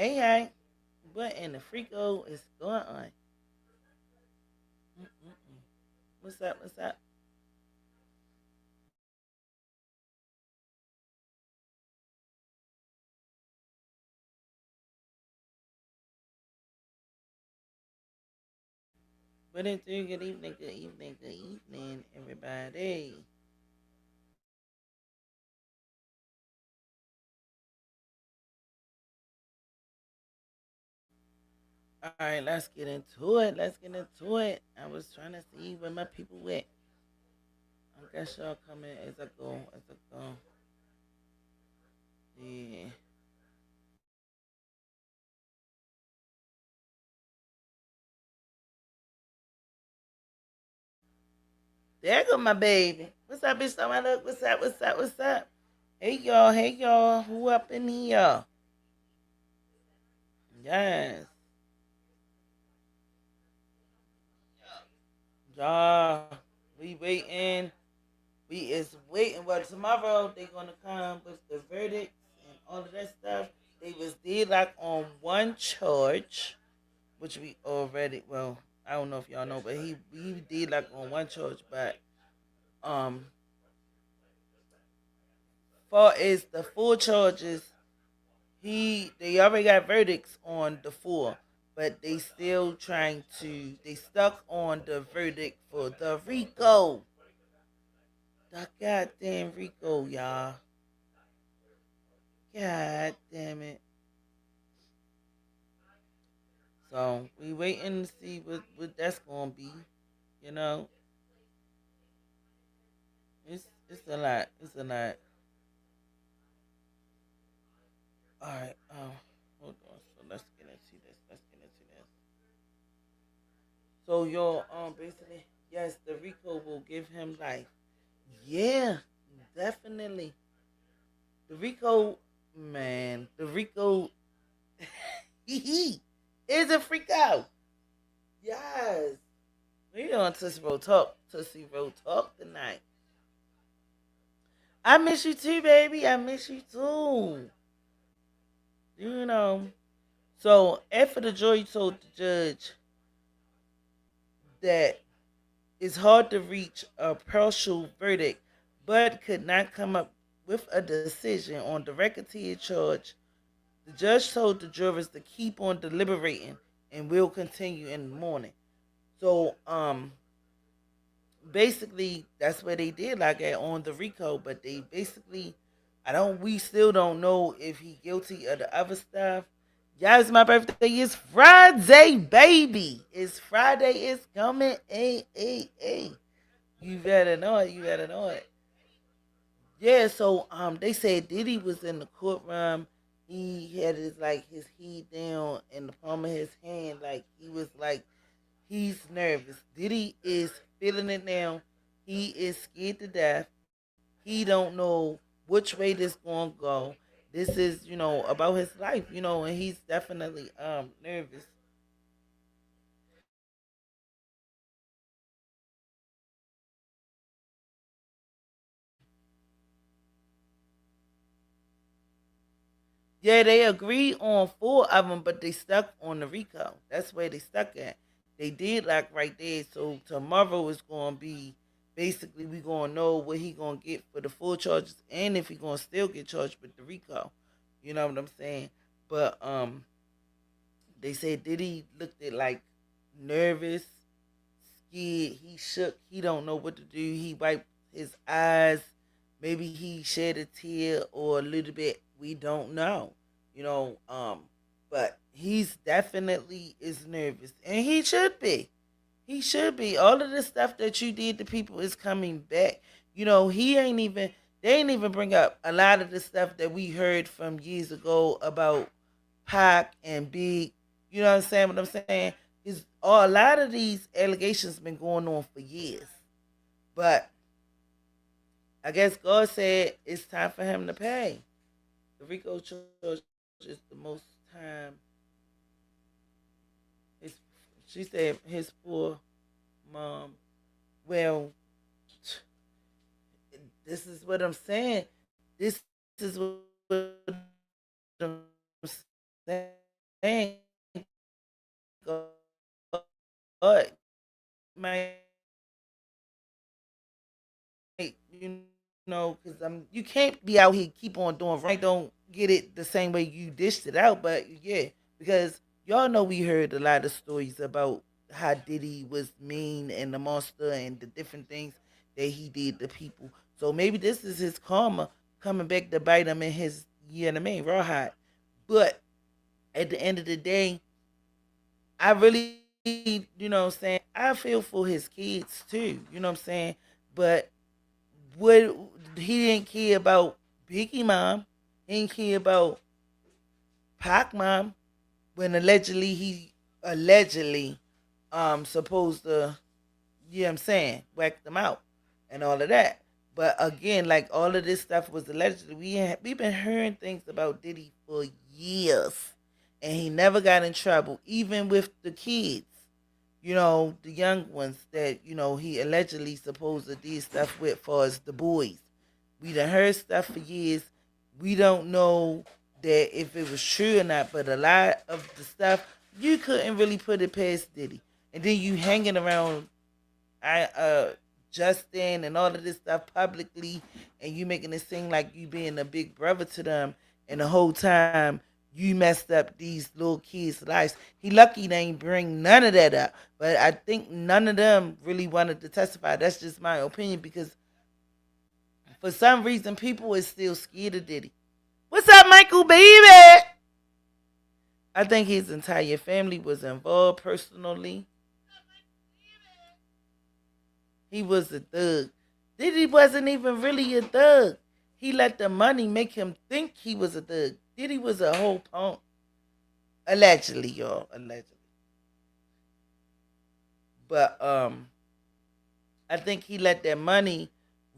Hey, hey, what in the freako is going on? Mm-mm-mm. What's up? What's up? What it do? Good evening, good evening, good evening, everybody. All right, let's get into it. Let's get into it. I was trying to see where my people went. I guess y'all coming as I go, as I go. Yeah. There go my baby. What's up, bitch? Don't I look? What's up? What's up? What's up? Hey y'all, hey y'all. Who up in here? Yes. Y'all. We waiting. We is waiting. Well, tomorrow they gonna come with the verdicts and all of that stuff. They was did like on one charge, which we already. Well, I don't know if y'all know, but he did like on one charge, but um, far as the full charges, they already got verdicts on the four, but they still trying to. They stuck on the verdict for the Rico. The goddamn Rico, y'all. God damn it. So we waiting to see what that's gonna be. You know, it's a lot. It's a lot. All right. Hold on. So let's get into this. Let's get into this. So your basically yes, the Rico will give him life. Yeah, definitely. The Rico man, the Rico he is a freak out. Yes. We on Tootsie Roll Talk tonight. I miss you too, baby. I miss you too. You know. So after the jury told the judge that it's hard to reach a partial verdict, but could not come up with a decision on the racketeer charge, the judge told the jurors to keep on deliberating and will continue in the morning. So basically that's what they did like that on the Rico, but they basically I don't we still don't know if he guilty of the other stuff. Yes, my birthday is Friday, baby. It's Friday, it's coming. Hey, hey, hey. You better know it, you better know it. Yeah, so they said Diddy was in the courtroom. He had his heat down in the palm of his hand, like he was like he's nervous. Diddy is feeling it now. He is scared to death. He don't know which way this gonna go. This is, about his life, and he's definitely nervous. Yeah, they agree on four of them, but they stuck on the Rico. That's where they stuck at. They did like right there. So tomorrow is gonna be basically we gonna know what he gonna get for the full charges and if he gonna still get charged with the Rico. You know what I'm saying? But they said Diddy looked at like nervous, scared. He shook. He don't know what to do. He wiped his eyes. Maybe he shed a tear or a little bit. We don't know. You know, but he's definitely is nervous, and he should be. He should be. All of the stuff that you did to people is coming back. He ain't even. They ain't even bring up a lot of the stuff that we heard from years ago about Pac and Big. You know what I'm saying? What I'm saying is, a lot of these allegations been going on for years, but I guess God said it's time for him to pay. The Rico charge is the most time. His, she said his poor mom. Well, this is what I'm saying. This is what I'm saying. thank God, might because you can't be out here keep on doing wrong. Don't get it the same way you dished it out, but yeah, because y'all know we heard a lot of stories about how Diddy was mean and the monster and the different things that he did to people. So maybe this is his karma coming back to bite him in his, you know what I mean, rawhide. But at the end of the day, I really, what I'm saying, I feel for his kids too, you know what I'm saying? But what he didn't care about Biggie mom, he didn't care about Pac mom when allegedly supposed to, you know what I'm saying, whack them out and all of that. But again, like all of this stuff was allegedly we've been hearing things about Diddy for years, and he never got in trouble, even with the kids. The young ones that he allegedly supposed to did stuff with, for as the boys. We done heard stuff for years. We don't know that if it was true or not, but a lot of the stuff you couldn't really put it past Diddy. And then you hanging around I Justin and all of this stuff publicly, and you making it seem like you being a big brother to them, and the whole time you messed up these little kids' lives. He lucky they ain't bring none of that up, but I think none of them really wanted to testify. That's just my opinion, because for some reason people is still scared of Diddy. What's up, Michael, baby? I think his entire family was involved personally. He was a thug. Diddy wasn't even really a thug. He let the money make him think he was a thug. Diddy was a whole punk. Allegedly, y'all. Allegedly. But I think he let that money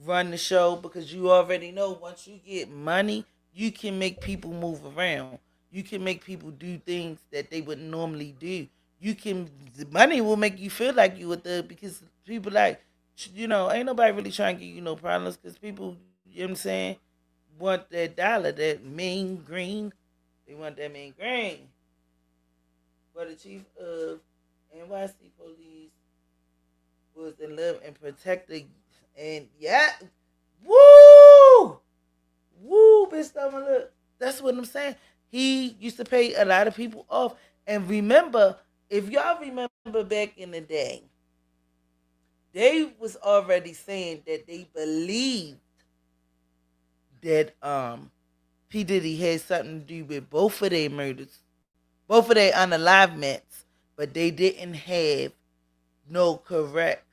run the show, because you already know once you get money, you can make people move around. You can make people do things that they wouldn't normally do. The money will make you feel like you a thug, because people like, ain't nobody really trying to give you no problems, because people, you know what I'm saying, want that dollar, that mean green. They want that mean green. But the chief of NYC police was in love and protected, and yeah, woo, woo, bitch, stomach look. That's what I'm saying. He used to pay a lot of people off, and remember, if y'all remember back in the day, they was already saying that they believed that P Diddy had something to do with both of their murders, both of their unalivements, but they didn't have no correct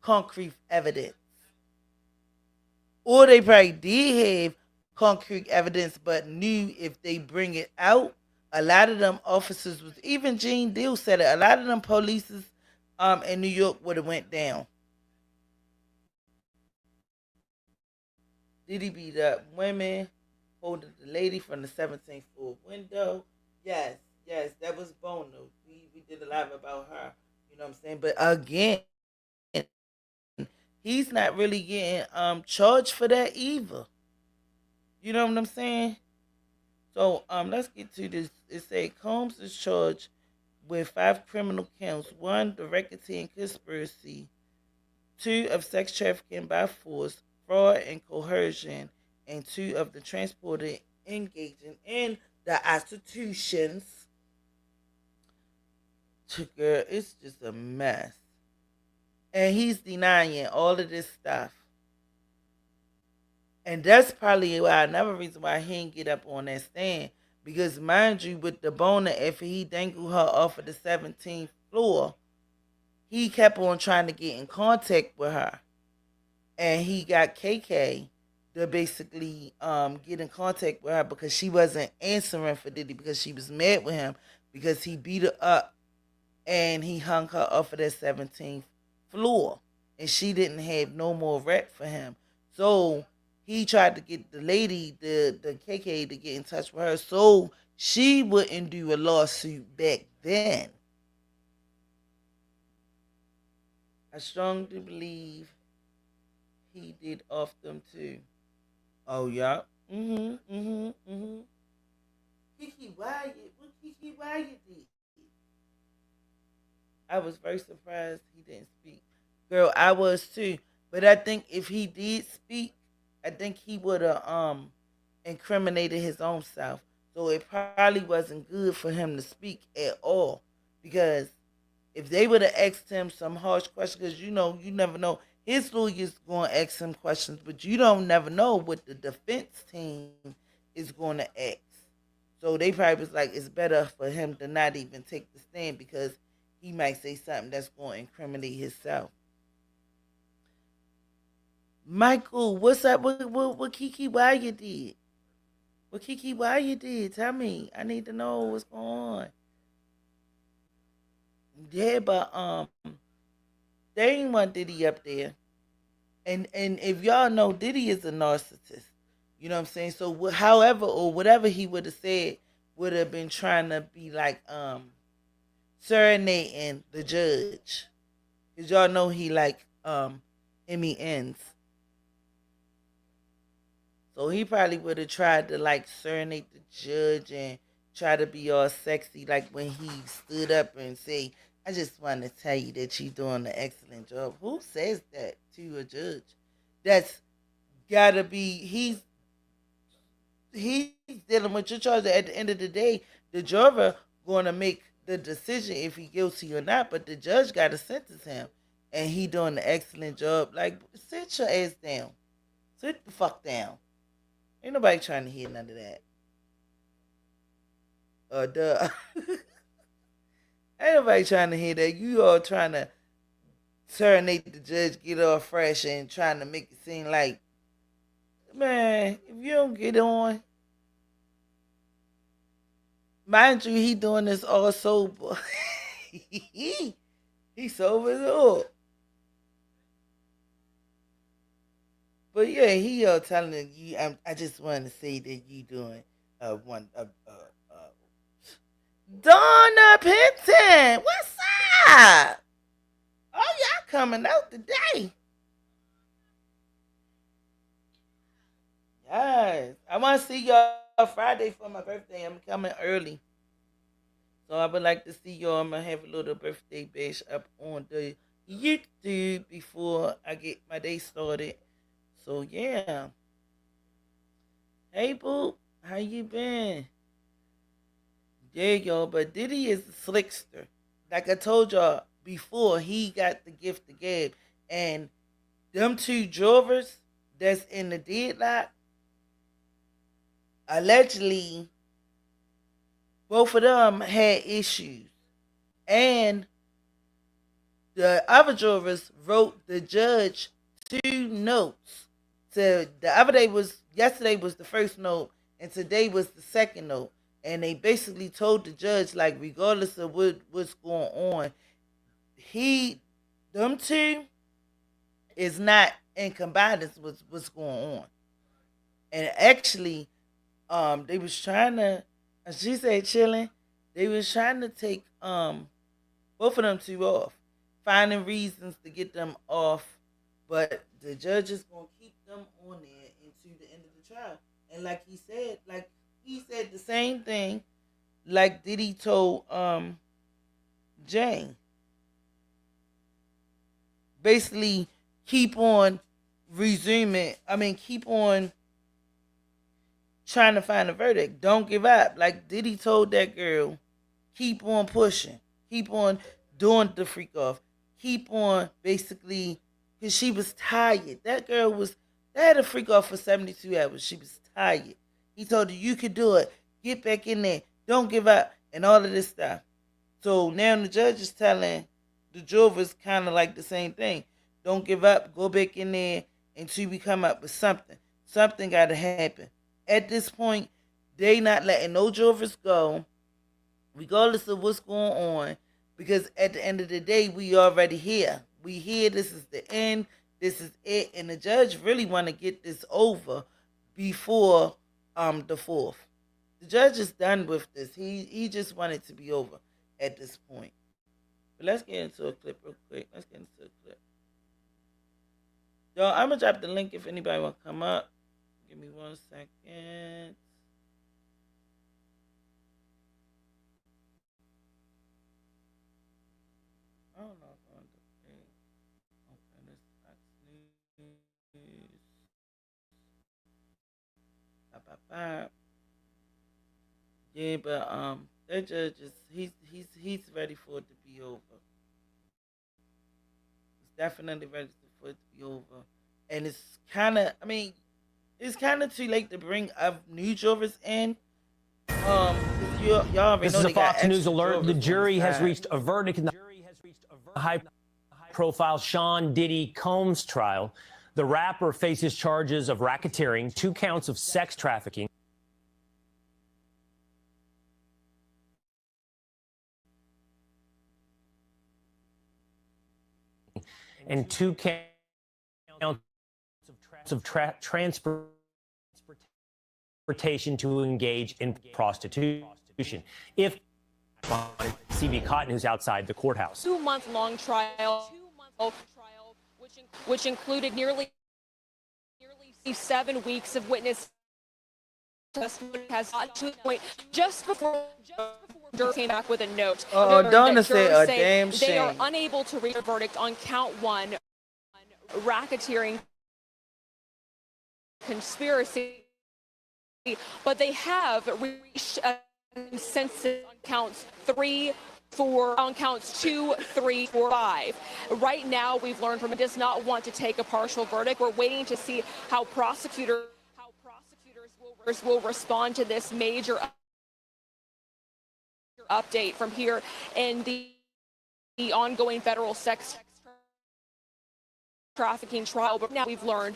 concrete evidence. Or they probably did have concrete evidence, but knew if they bring it out, a lot of them officers was, even Gene Deal said it, a lot of them polices in New York would have went down. Did he beat up women, holding the lady from the 17th floor window? Yes, yes, that was Bono. We did a lot about her. You know what I'm saying? But again, he's not really getting charged for that either. You know what I'm saying? So let's get to this. It say Combs is charged with 5 criminal counts: one, the racketeering conspiracy; two, of sex trafficking by force, fraud, and coercion; and two, of the transporter engaging in the institutions. Girl, it's just a mess, and he's denying all of this stuff. And that's probably why another reason why he didn't get up on that stand. Because mind you, with the boner, if he dangled her off of the 17th floor, he kept on trying to get in contact with her. And he got KK to basically get in contact with her, because she wasn't answering for Diddy, because she was mad with him because he beat her up and he hung her off of that 17th floor, and she didn't have no more rep for him. So he tried to get the lady, the KK, to get in touch with her so she wouldn't do a lawsuit back then. I strongly believe he did off them too. Oh yeah. Mhm. Mhm. Mhm. Kiki Wyatt, what Kiki Wyatt did? I was very surprised he didn't speak. Girl, I was too. But I think if he did speak, I think he would have incriminated his own self. So it probably wasn't good for him to speak at all. Because if they would have asked him some harsh questions, because you never know. His lawyer's going to ask him questions, but you don't never know what the defense team is going to ask. So they probably was like, it's better for him to not even take the stand because he might say something that's going to incriminate himself. Michael, what's up? What Kiki Wyatt did? What Kiki Wyatt did? Tell me. I need to know what's going on. Yeah, but they ain't want Diddy up there. And if y'all know, Diddy is a narcissist. You know what I'm saying? So however or whatever he would have said would have been trying to be like serenading the judge. Cause y'all know he like Emmy ends. So he probably would have tried to like serenade the judge and try to be all sexy like when he stood up and say, I just want to tell you that you're doing an excellent job. Who says that to a judge? That's gotta be he's dealing with your charge. At the end of the day, the juror gonna make the decision if he guilty or not, but the judge gotta sentence him. And he doing an excellent job. Like, sit your ass down. Sit the fuck down. Ain't nobody trying to hear none of that. Duh. Ain't nobody trying to hear that. You all trying to serenade the judge, get all fresh, and trying to make it seem like, man, if you don't get on, mind you, he doing this all sober. He sober as all. But yeah, he telling you, I just want to say that you doing one Donna Penton. What's up? Oh, y'all coming out today? Yes, I want to see y'all Friday for my birthday. I'm coming early, so I would like to see y'all. I'm gonna have a little birthday bash up on the YouTube before I get my day started. So yeah, hey boo, how you been? Yeah, y'all, but Diddy is a slickster. Like I told y'all before, he got the gift of gab, and them two drovers that's in the deadlock, allegedly, both of them had issues, and the other drovers wrote the judge two notes. So the other day was yesterday was the first note, and today was the second note. And they basically told the judge, like, regardless of what's going on, he them two is not in combatants with what's going on. And actually, they was trying to, as she said, chilling. They was trying to take both of them two off, finding reasons to get them off, but the judge is gonna keep them on there into the end of the trial. And like he said the same thing, like Diddy told Jane. Basically, keep on resuming. I mean, keep on trying to find a verdict. Don't give up. Like Diddy told that girl, keep on pushing. Keep on doing the freak off. Keep on basically, because she was tired. That girl was, they had a freak off for 72 hours. She was tired. He told her, you could do it. Get back in there. Don't give up. And all of this stuff. So now the judge is telling the jurors kind of like the same thing. Don't give up. Go back in there until we come up with something. Something got to happen. At this point, they not letting no jurors go, regardless of what's going on, because at the end of the day, we already here. We here. This is the end. This is it. And the judge really want to get this over before the fourth. The judge is done with this. He just wanted to be over at this point. But let's get into a clip real quick. Let's get into a clip. Yo, I'm gonna drop the link if anybody wanna come up. Give me 1 second. I don't know if I want to pay. Okay, this Fox News. Ba, ba, ba. Yeah, but that judge is he's ready for it to be over. He's definitely ready for it to be over, and it's kind of I mean it's kind of too late to bring up new jurors in. 'Cause y'all already This know is a they got Fox News extra alert. The jurors on the jury has side. reached a verdict in the high-profile Sean Diddy Combs trial. The rapper faces charges of racketeering, 2 counts of sex trafficking, and 2 counts of transportation to engage in prostitution. If CB Cotton, who's outside the courthouse. 2-month-long trial, which included nearly 7 weeks of witness testimony, has got to the point just before jurors came back with a note. Oh, don't say a damn they are shame. unable to reach a verdict on count 1, racketeering conspiracy, but they have reached a consensus on counts 3, 4, on counts 2, 3, 4, 5. Right now, we've learned from it does not want to take a partial verdict. We're waiting to see how prosecutors will respond to this major update from here in the ongoing federal sex trafficking trial. But now we've learned.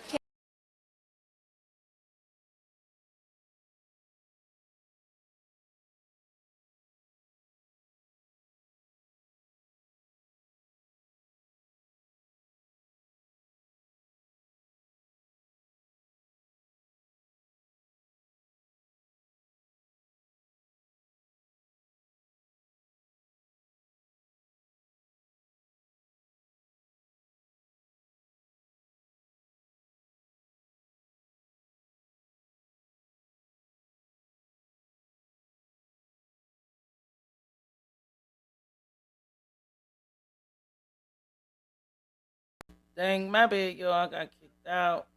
Dang, my bad, y'all. I got kicked out.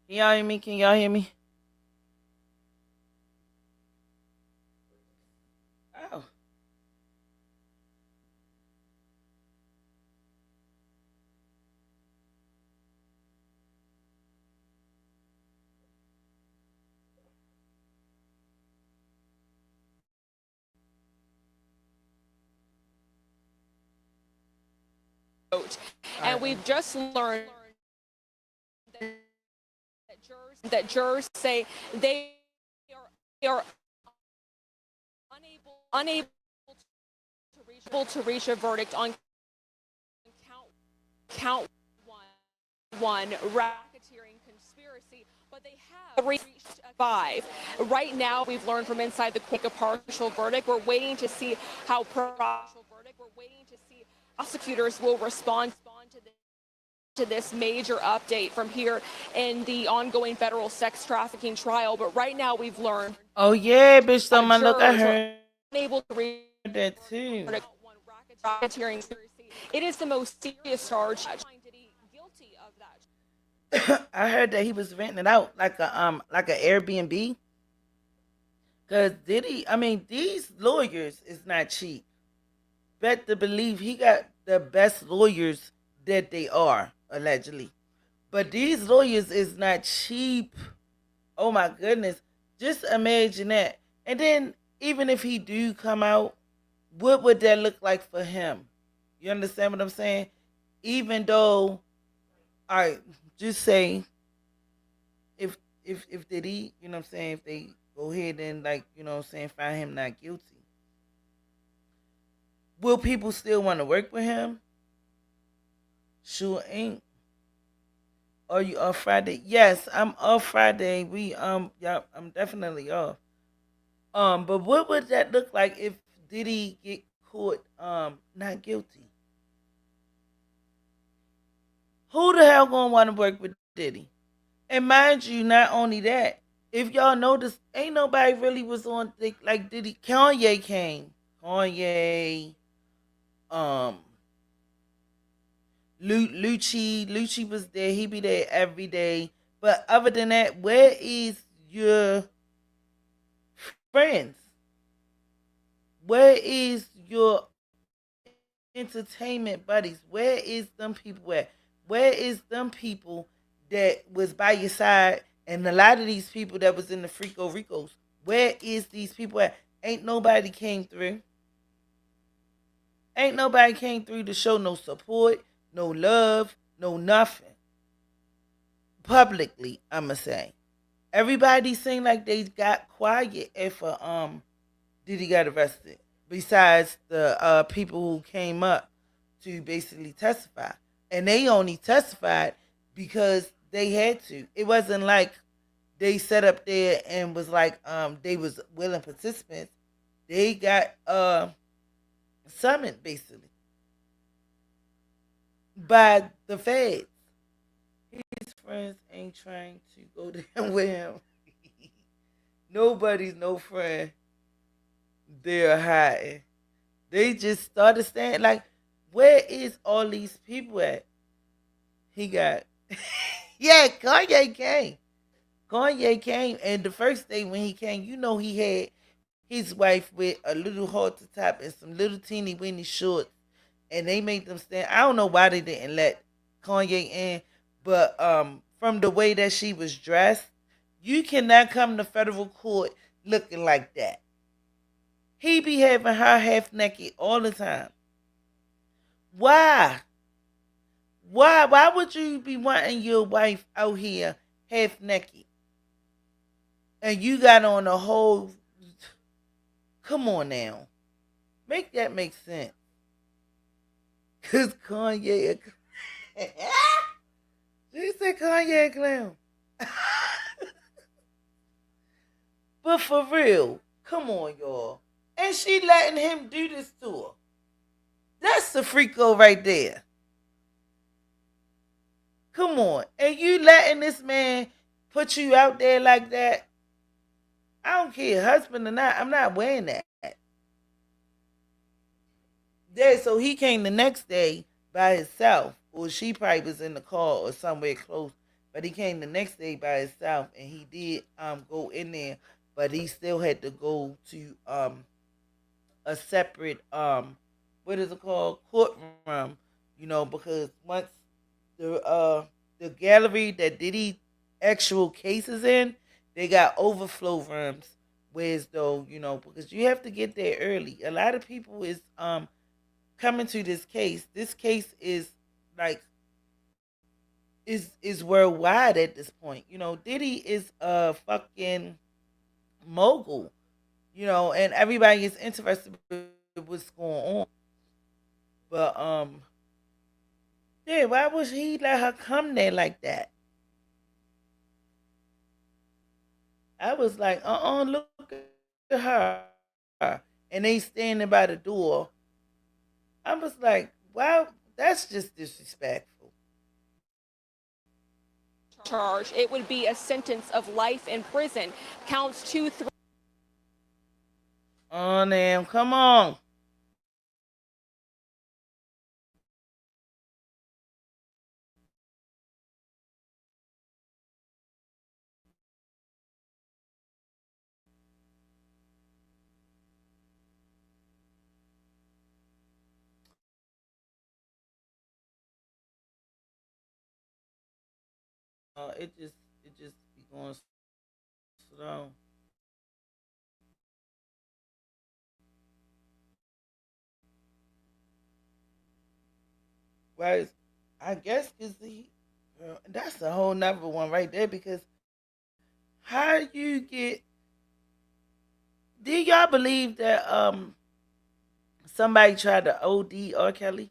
Can y'all hear me? Can y'all hear me? Oh. And we've just learned that jurors say they are unable to reach a verdict on count 1, racketeering conspiracy, but they have reached 5. Right now, we've learned from inside the quick a partial verdict. We're waiting to see how prosecutors will respond to this major update from here in the ongoing federal sex trafficking trial. But right now, we've learned. Oh yeah, bitch! So my look, I heard unable to read that too. Racketeering. It is the most serious charge. Guilty of that. I heard that he was renting it out like a Airbnb. Cause Diddy, I mean, these lawyers is not cheap. Bet to believe he got the best lawyers that they are allegedly. But these lawyers is not cheap. Oh my goodness. Just imagine that. And then even if he do come out, what would that look like for him? You understand what I'm saying? Even though I just say if Diddy, you know what I'm saying, if they go ahead and like, you know what I'm saying, find him not guilty, will people still want to work with him? Sure ain't. Are you off Friday? Yes, I'm off Friday. Yeah, I'm definitely off. But what would that look like if Diddy get caught not guilty? Who the hell gonna want to work with Diddy? And mind you, not only that, if y'all notice, ain't nobody really was on like Diddy. Kanye came. Kanye. Um, Lucci was there. He be there every day. But other than that, where is your friends? Where is your entertainment buddies? Where is them people at? Where is them people that was by your side? And a lot of these people that was in the Freako Ricos, where is these people at? Ain't nobody came through. Ain't nobody came through to show no support, no love, no nothing. Publicly, I'ma say. Everybody seemed like they got quiet after Diddy got arrested. Besides the people who came up to basically testify. And they only testified because they had to. It wasn't like they sat up there and was like they was willing participants. They got summoned basically by the feds. His friends ain't trying to go down with him. Nobody's no friend. They're hiding. They just started saying like, where is all these people at? He got yeah, Kanye came. Kanye came, and the first day when he came, you know he had his wife with a little halter top and some little teeny weeny shorts, and they made them stand. I don't know why they didn't let Kanye in, but from the way that she was dressed, you cannot come to federal court looking like that. He be having her half naked all the time. Why? Why? Why would you be wanting your wife out here half naked? And you got on a whole. Come on now. Make that make sense. Because Kanye. She said Kanye a clown. But for real, come on, y'all. And she letting him do this to her. That's the freako right there. Come on. And you letting this man put you out there like that? I don't care, husband or not, I'm not wearing that. Yeah, so he came the next day by himself. Or she probably was in the car or somewhere close. But he came the next day by himself and he did go in there. But he still had to go to a separate what is it called? Courtroom. You know, because once the gallery that Diddy actual cases in, they got overflow rooms. Whereas though, you know, because you have to get there early. A lot of people is coming to this case. This case is like is worldwide at this point. You know, Diddy is a fucking mogul. You know, and everybody is interested with what's going on. But yeah, why would he let her come there like that? I was like, look at her. And they standing by the door. I was like, wow, that's just disrespectful. Charge. It would be a sentence of life in prison. Counts 2, 3. Oh, damn, come on. It just be going slow. Right? I guess because that's a whole nother one right there. Because how do you get? Do y'all believe that somebody tried to OD R. Kelly?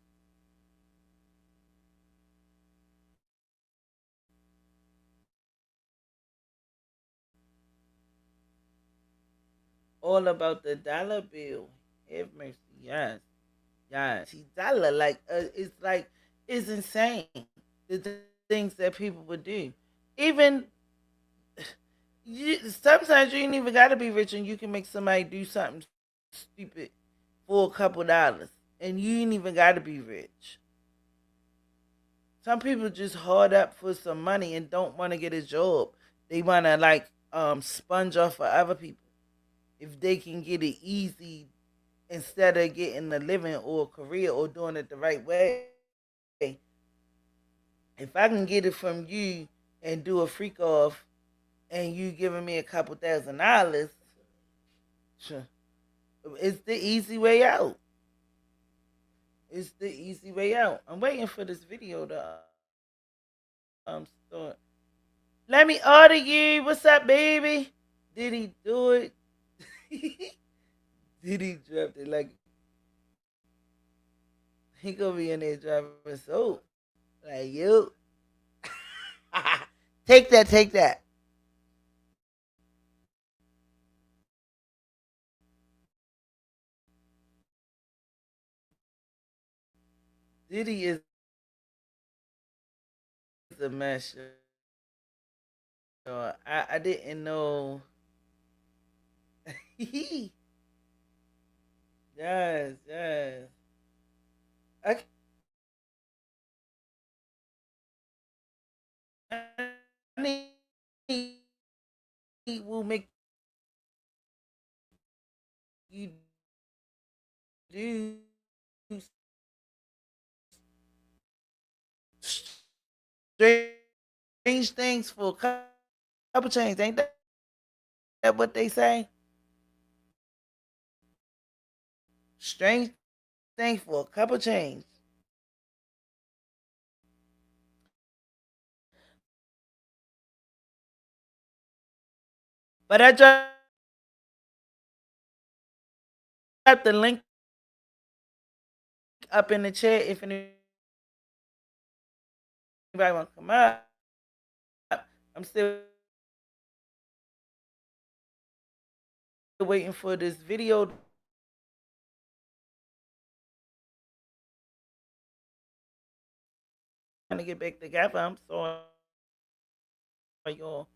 All about the dollar bill. Have mercy, yes, yes. See, dollar it's insane. The things that people would do. Even sometimes you ain't even got to be rich, and you can make somebody do something stupid for a couple dollars. And you ain't even got to be rich. Some people just hard up for some money and don't want to get a job. They want to like sponge off for other people. If they can get it easy instead of getting a living or a career or doing it the right way. If I can get it from you and do a freak off and you giving me a couple $1,000, sure, it's the easy way out. It's the easy way out. I'm waiting for this video to start. Let me order you. What's up, baby? Did he do it? Did he drop it like he gonna be in there dropping soap? Like you. Take that, take that. Diddy is a mess. I didn't know. Yes, yes. I need will make you do strange things for a couple chains. Ain't that what they say? Strange things for a couple chains. But I dropped the link up in the chat if anybody want to come up. I'm still waiting for this video trying to get back together. I'm sorry, y'all.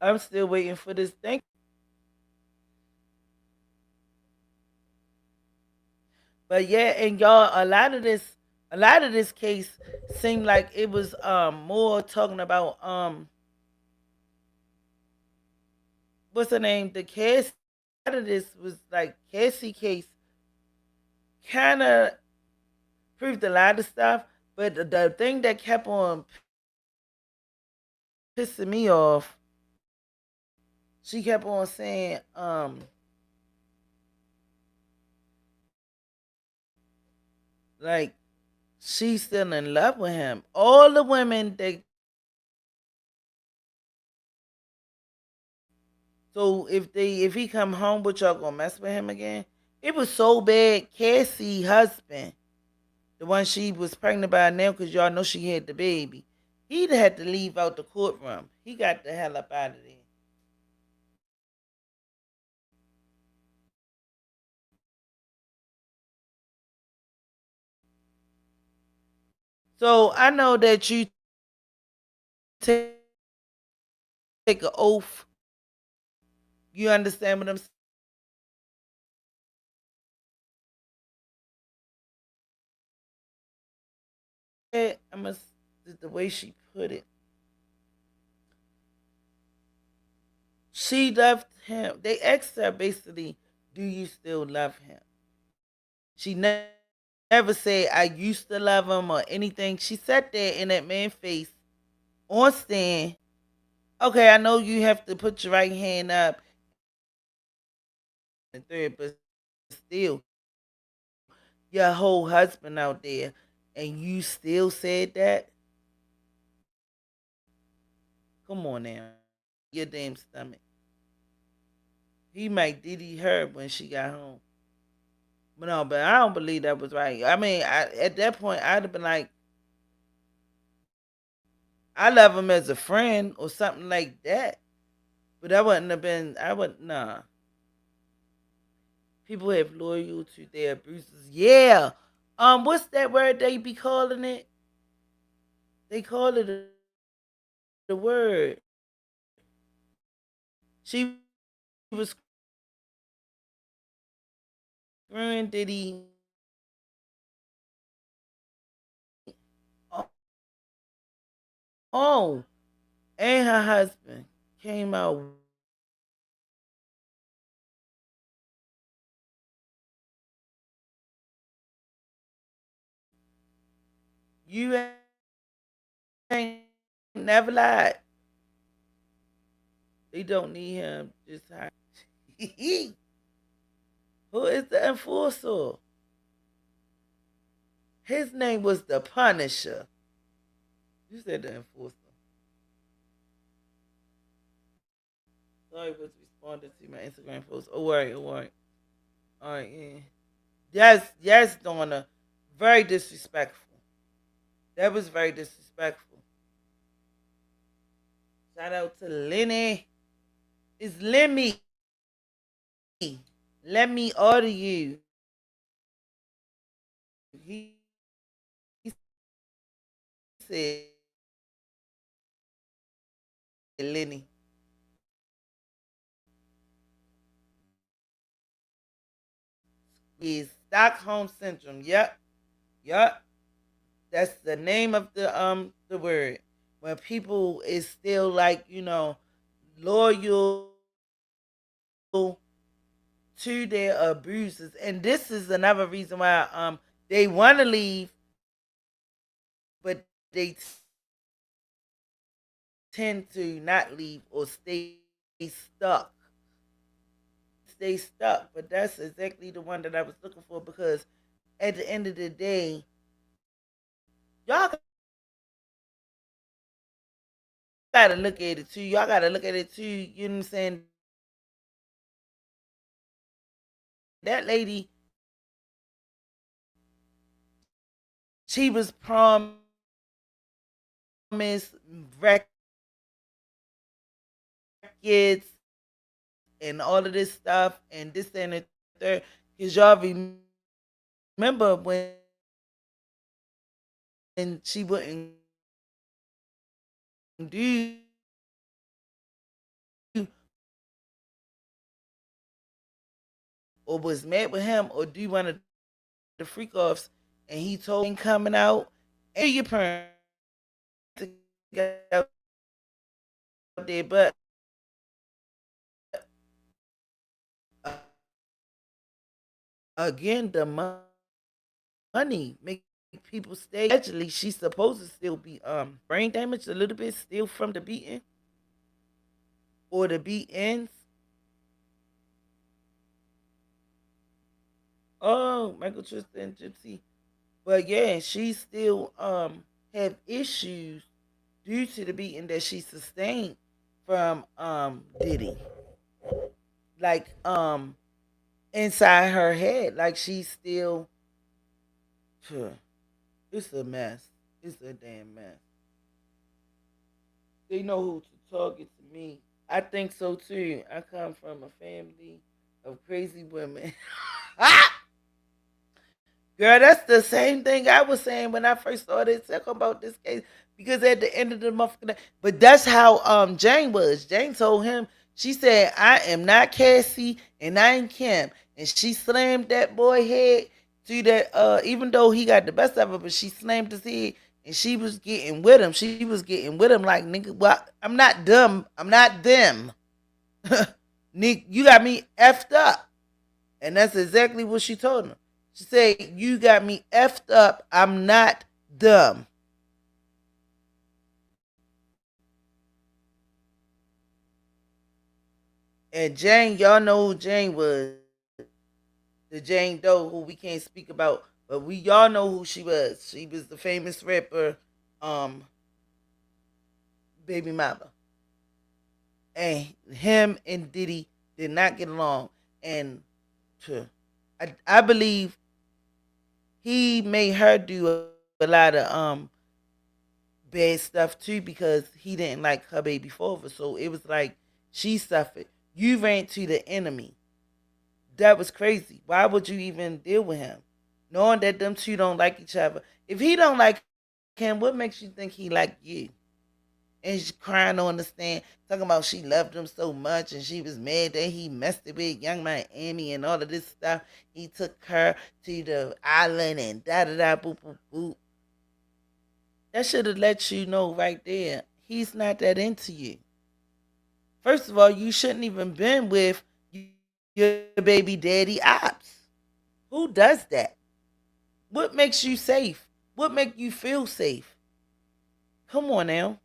I'm still waiting for this thing. But yeah, and y'all, a lot of this case seemed like it was more talking about what's her name, the Cassie. A lot of this was like Cassie case, kind of proved a lot of stuff. But the thing that kept on pissing me off, she kept on saying like she's still in love with him. All the women that so if he come home with y'all gonna mess with him again. It was so bad. Cassie husband, the one she was pregnant by now, because y'all know she had the baby. He'd had to leave out the courtroom. He got the hell up out of there. So I know that you take an oath. You understand what I'm saying? I must the way she put it. She loved him. They asked her basically, "Do you still love him?" She never said, "I used to love him" or anything. She sat there in that man's face on stand. Okay, I know you have to put your right hand up and third, but still, your whole husband out there, and you still said that. Come on now, your damn stomach. He might Diddy her when she got home. But no, but I don't believe that was right. I mean, at that point, I'd have been like, I love him as a friend or something like that. But I wouldn't have been. I would nah. People have loyal to their bruises. Yeah. What's that word they be calling it? They call it the word. She was screwing Diddy Oh, and her husband came out. You ain't never lied. They don't need him. Just hire. Who is the enforcer? His name was the Punisher. You said the enforcer. Sorry, was responding to my Instagram post. Oh, all right. All right, yeah. Yes, Donna. Very disrespectful. That was very disrespectful. Shout out to Lenny. It's Lemmy. Let me order you. He said, Lenny. Is Stockholm syndrome. Yep. That's the name of the word. When people is still like, loyal to their abusers. And this is another reason why they want to leave, but they tend to not leave or stuck. Stay stuck. But that's exactly the one that I was looking for, because at the end of the day, y'all gotta look at it too. Y'all gotta look at it too. You know what I'm saying? That lady, she was promised records and all of this stuff and this and the third. Because y'all remember when she wouldn't do or was mad with him or do one of the freak offs, and he told him coming out and your parents to get out there, but uh, again, the money make people stay. Actually, she's supposed to still be brain damaged a little bit still from the beating or the beatings. Oh, Michael Tristan Gypsy. But yeah, she still have issues due to the beating that she sustained from Diddy. Like inside her head. Like she's still it's a mess. It's a damn mess. They know who to target to me. I think so too. I come from a family of crazy women. Girl, that's the same thing I was saying when I first started talking about this case. Because at the end of the month, but that's how Jane was. Jane told him, she said, "I am not Cassie and I ain't Kim," and she slammed that boy head to that. Even though he got the best of her, but she slammed his head, and she was getting with him. She was getting with him like, nigga, well, I'm not dumb. I'm not them. Nick, you got me effed up. And that's exactly what she told him. She said, "You got me effed up. I'm not dumb." And Jane, y'all know who Jane was. The Jane Doe who we can't speak about. But we y'all know who she was. She was the famous rapper, um, Baby Mama. And him and Diddy did not get along. And I believe he made her do a lot of bad stuff too, because he didn't like her baby father. So it was like she suffered. You ran to the enemy. That was crazy. Why would you even deal with him? Knowing that them two don't like each other. If he don't like him, what makes you think he like you? And she's crying on the stand, talking about she loved him so much and she was mad that he messed it with Young Miami and all of this stuff. He took her to the island and da da da boop boop boop. That should have let you know right there. He's not that into you. First of all, you shouldn't even been with your baby daddy ops. Who does that? What makes you safe? What make you feel safe? Come on now.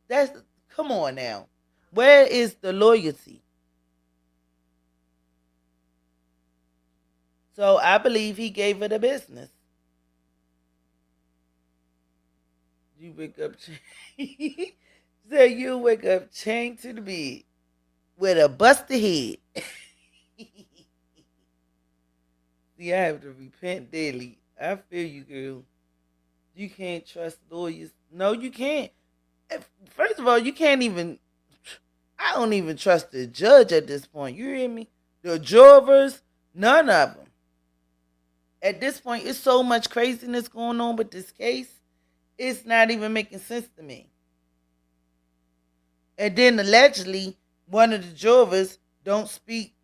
That's come on now. Where is the loyalty? So I believe he gave her the business. You wake up, so you wake up chained to the bed with a busted head. See, I have to repent daily. I feel you, girl. You can't trust lawyers. No, you can't. First of all, you can't even. I don't even trust the judge at this point. You hear me? The jurors, none of them. At this point, it's so much craziness going on with this case. It's not even making sense to me. And then allegedly, one of the jurors don't speak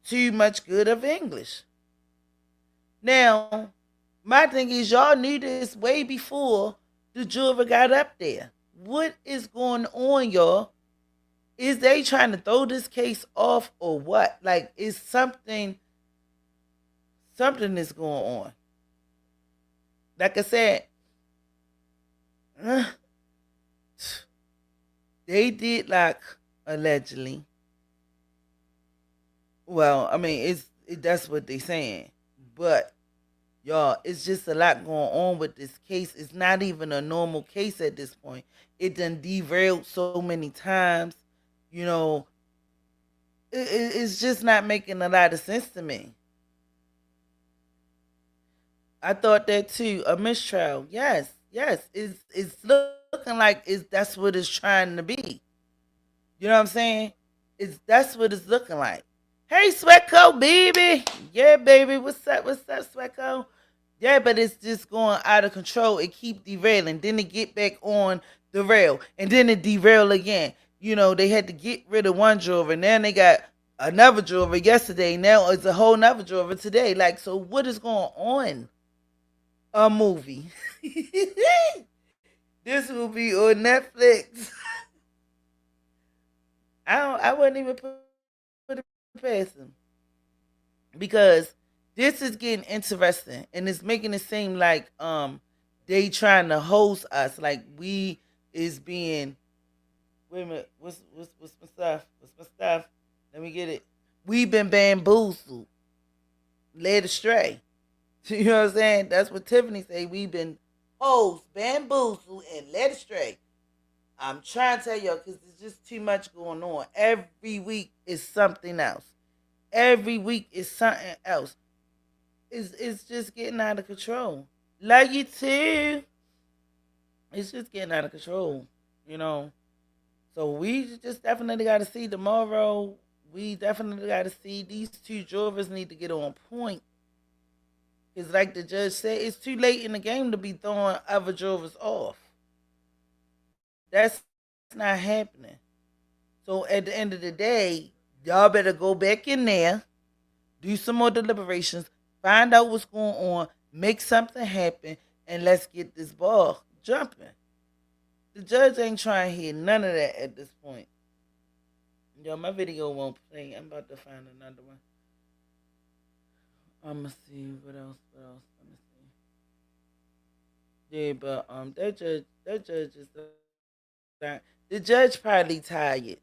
too much good of English. Now, my thing is, y'all knew this way before the juror got up there. What is going on, y'all? Is they trying to throw this case off or what? Like, is something is going on. Like I said, they did like allegedly. Well, I mean, that's what they saying, but y'all, it's just a lot going on with this case. It's not even a normal case at this point. It done derailed so many times. You know, it's just not making a lot of sense to me. I thought that too. A mistrial. Yes, yes. It's looking like that's what it's trying to be. You know what I'm saying? That's what it's looking like. Hey, Sweatco, baby. Yeah, baby. What's up? What's up, Sweatco? Yeah, but it's just going out of control. It keep derailing. Then it get back on the rail. And then it derail again. You know, they had to get rid of one driver. And then they got another driver yesterday. Now it's a whole nother driver today. Like, so what is going on? A movie. This will be on Netflix. I wouldn't even put it past them. Because this is getting interesting and it's making it seem like they trying to host us, like we is being, wait a minute, what's my stuff? What's my stuff? Let me get it. We've been bamboozled, led astray. You know what I'm saying? That's what Tiffany say. We've been hosed, bamboozled, and led astray. I'm trying to tell y'all because there's just too much going on. Every week is something else. Every week is something else. It's just getting out of control. Love you too. It's just getting out of control, you know. So we just definitely got to see tomorrow. We definitely got to see these two jurors need to get on point. It's like the judge said, it's too late in the game to be throwing other jurors off. That's not happening. So at the end of the day, y'all better go back in there, do some more deliberations, find out what's going on, make something happen, and let's get this ball jumping. The judge ain't trying to hear none of that at this point. Yo, my video won't play. I'm about to find another one. I'ma see what else. Let me see. Yeah, but that judge is the judge probably tired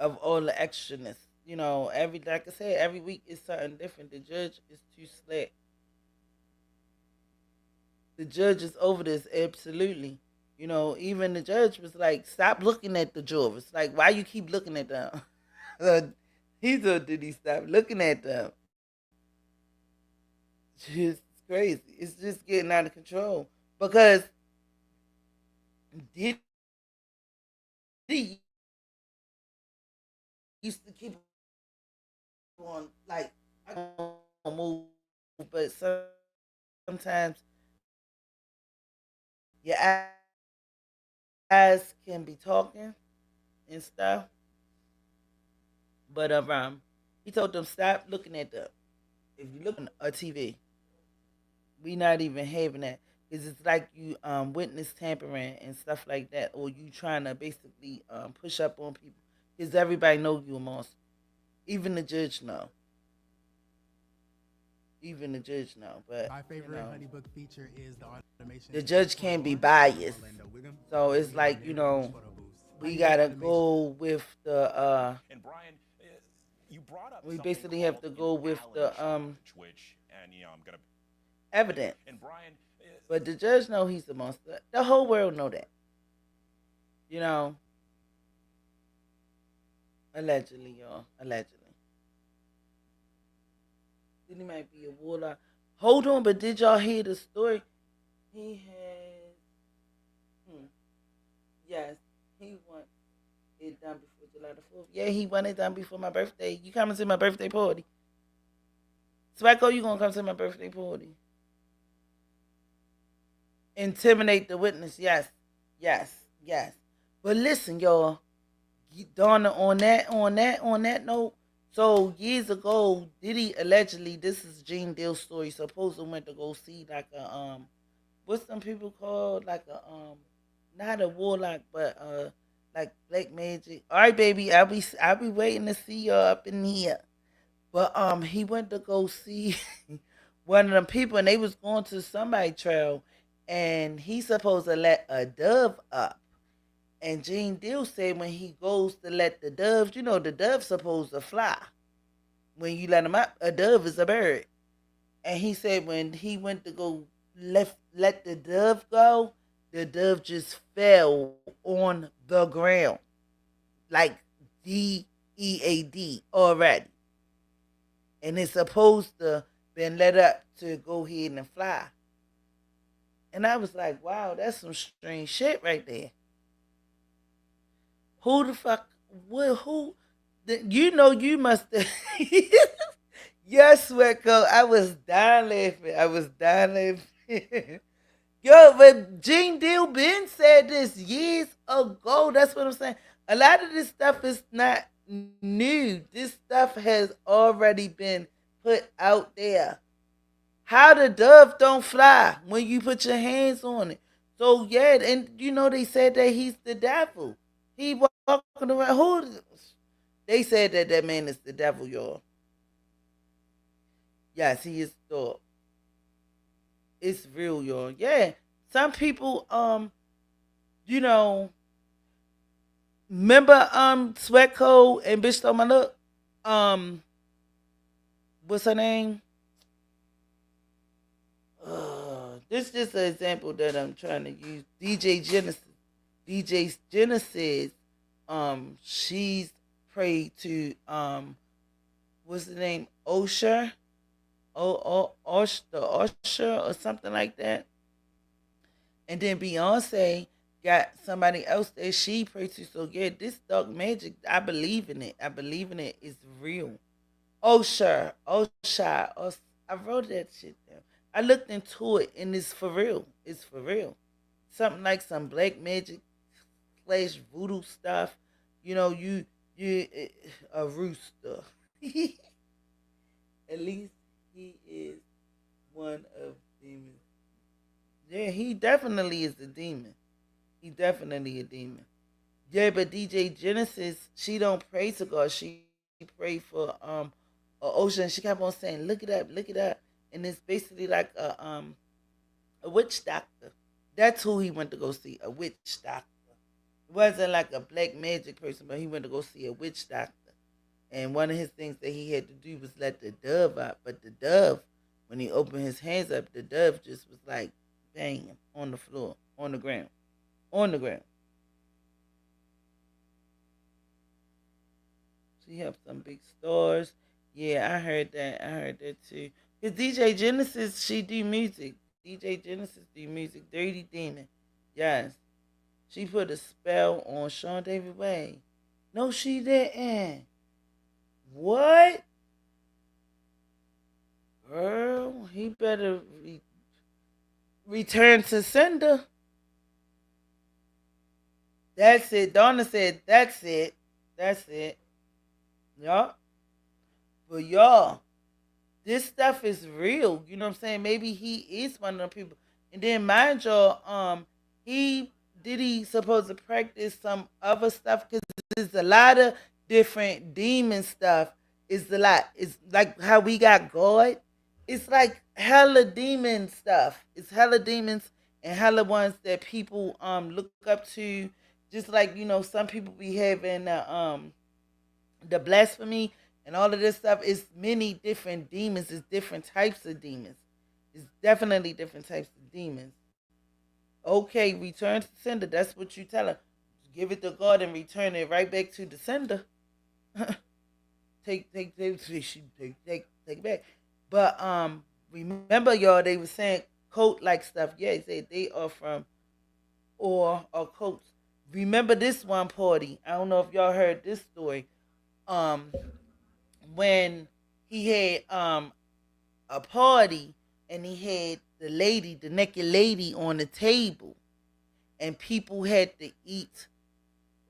of all the extraness. You know, like I said, every week is something different. The judge is too slack. The judge is over this absolutely. You know, even the judge was like, "Stop looking at the jurors. Like, why you keep looking at them?" He told Diddy stop looking at them. Just crazy. It's just getting out of control because Diddy used to keep on like I don't move, but sometimes your eyes can be talking and stuff. But he told them stop looking at them. If you look at a TV, we not even having that. because it's like you witness tampering and stuff like that, or you trying to basically push up on people because everybody know you a monster. Even the judge know. Even the judge know. But My you favorite know, HoneyBook feature is the automation. the judge can't be biased. So it's like, you know, we gotta go with the And Brian, you brought up we something basically have to go with the challenge, which, and I'm gonna. evidence. And Brian, But the judge know he's a monster. The whole world know that. You know, allegedly, y'all. Allegedly. Then he might be a warlock. Hold on, but did y'all hear the story? He has, yes, he want it done before July the 4th. Yeah, he want it done before my birthday. You coming to my birthday party? Swacko, you gonna come to my birthday party? Intimidate the witness. Yes, yes, yes. But listen, y'all. Donna, on that note. So years ago, Diddy allegedly, this is Gene Deal's story. Supposedly went to go see like a what's some people called like a not a warlock, but like black magic. All right, baby, I'll be waiting to see y'all up in here. But he went to go see one of them people, and they was going to somebody trail, and he supposed to let a dove up. And Gene Deal said when he goes to let the doves, you know, the dove's supposed to fly. When you let him up, a dove is a bird. And he said when he went to go let the dove go, the dove just fell on the ground. Like DEAD already. And it's supposed to been let up to go ahead and fly. And I was like, wow, that's some strange shit right there. Who the fuck? What? Who? You know, you must have. Yes, Wecko. I was dying laughing. I was dying laughing. Yo, but Gene Deal Ben said this years ago. That's what I'm saying. A lot of this stuff is not new. This stuff has already been put out there. How the dove don't fly when you put your hands on it. So yeah, and you know they said that he's the devil. He walking around. Who? They said that that man is the devil, y'all. Yes, he is the. It's real, y'all. Yeah, some people, you know, remember, Sweatco and Bitch Stole My Look. What's her name? This is just an example that I'm trying to use. DJ Genesis, she's prayed to what's the name? Osher? Usher or something like that. And then Beyonce got somebody else that she prayed to. So yeah, this dark magic, I believe in it. I believe in it. It's real. Osher. I wrote that shit down. I looked into it and it's for real. It's for real. Something like some black magic slash voodoo stuff. You know, you a rooster. At least he is one of demons. Yeah, he definitely is a demon. He definitely a demon. Yeah, but DJ Genesis, she don't pray to God. She pray for a ocean. She kept on saying, look it up. And it's basically like a witch doctor. That's who he went to go see, a witch doctor. It wasn't like a black magic person, but he went to go see a witch doctor. And one of his things that he had to do was let the dove out. But the dove, when he opened his hands up, the dove just was like banging on the floor, on the ground. On the ground. She helped some big stars. Yeah, I heard that. I heard that too. Cause DJ Genesis, she do music. DJ Genesis do music. Dirty Demon. Yes. She put a spell on Sean David Wade. No, she didn't. What? Girl, he better return to sender. That's it. Donna said, that's it. That's it. Y'all. But y'all, this stuff is real. You know what I'm saying? Maybe he is one of them people. And then mind y'all, he Diddy supposed to practice some other stuff because there's a lot of different demon stuff. It's a lot. It's like how we got God. It's like hella demon stuff. It's hella demons and hella ones that people look up to. Just like some people be having the blasphemy and all of this stuff. It's many different demons. It's different types of demons. It's definitely different types of demons. Okay, return to sender. That's what you tell her. Give it to God and return it right back to the sender. Take it back. But remember y'all, they were saying cult like stuff. Yeah, they said they are from or cults. Remember this one party? I don't know if y'all heard this story. Um, when he had a party and he had the naked lady on the table, and people had to eat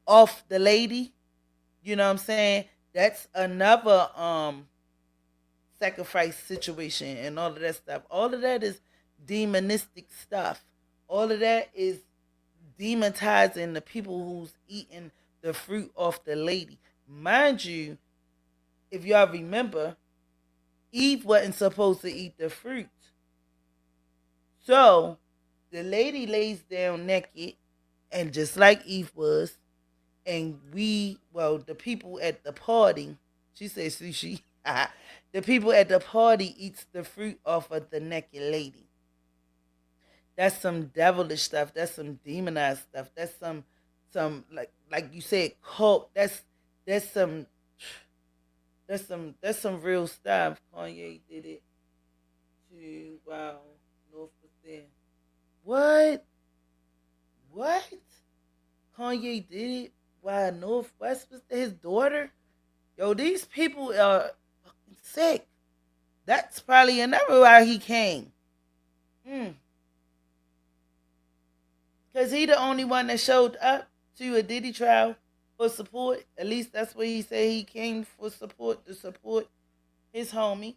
off the lady. You know what I'm saying? That's another sacrifice situation and all of that stuff. All of that is demonistic stuff. All of that is demonizing the people who's eating the fruit off the lady. Mind you, if y'all remember, Eve wasn't supposed to eat the fruit. So the lady lays down naked, and just like Eve was, and the people at the party, she said, she, the people at the party eats the fruit off of the naked lady. That's some devilish stuff. That's some demonized stuff. That's some like you said, cult. That's some that's some real stuff. Kanye did it to North was there. What? What? Kanye did it while Northwest was there, his daughter? Yo, these people are fucking sick. That's probably another why he came. Because he the only one that showed up to a Diddy trial for support. At least that's what he said. He came for support, to support his homie.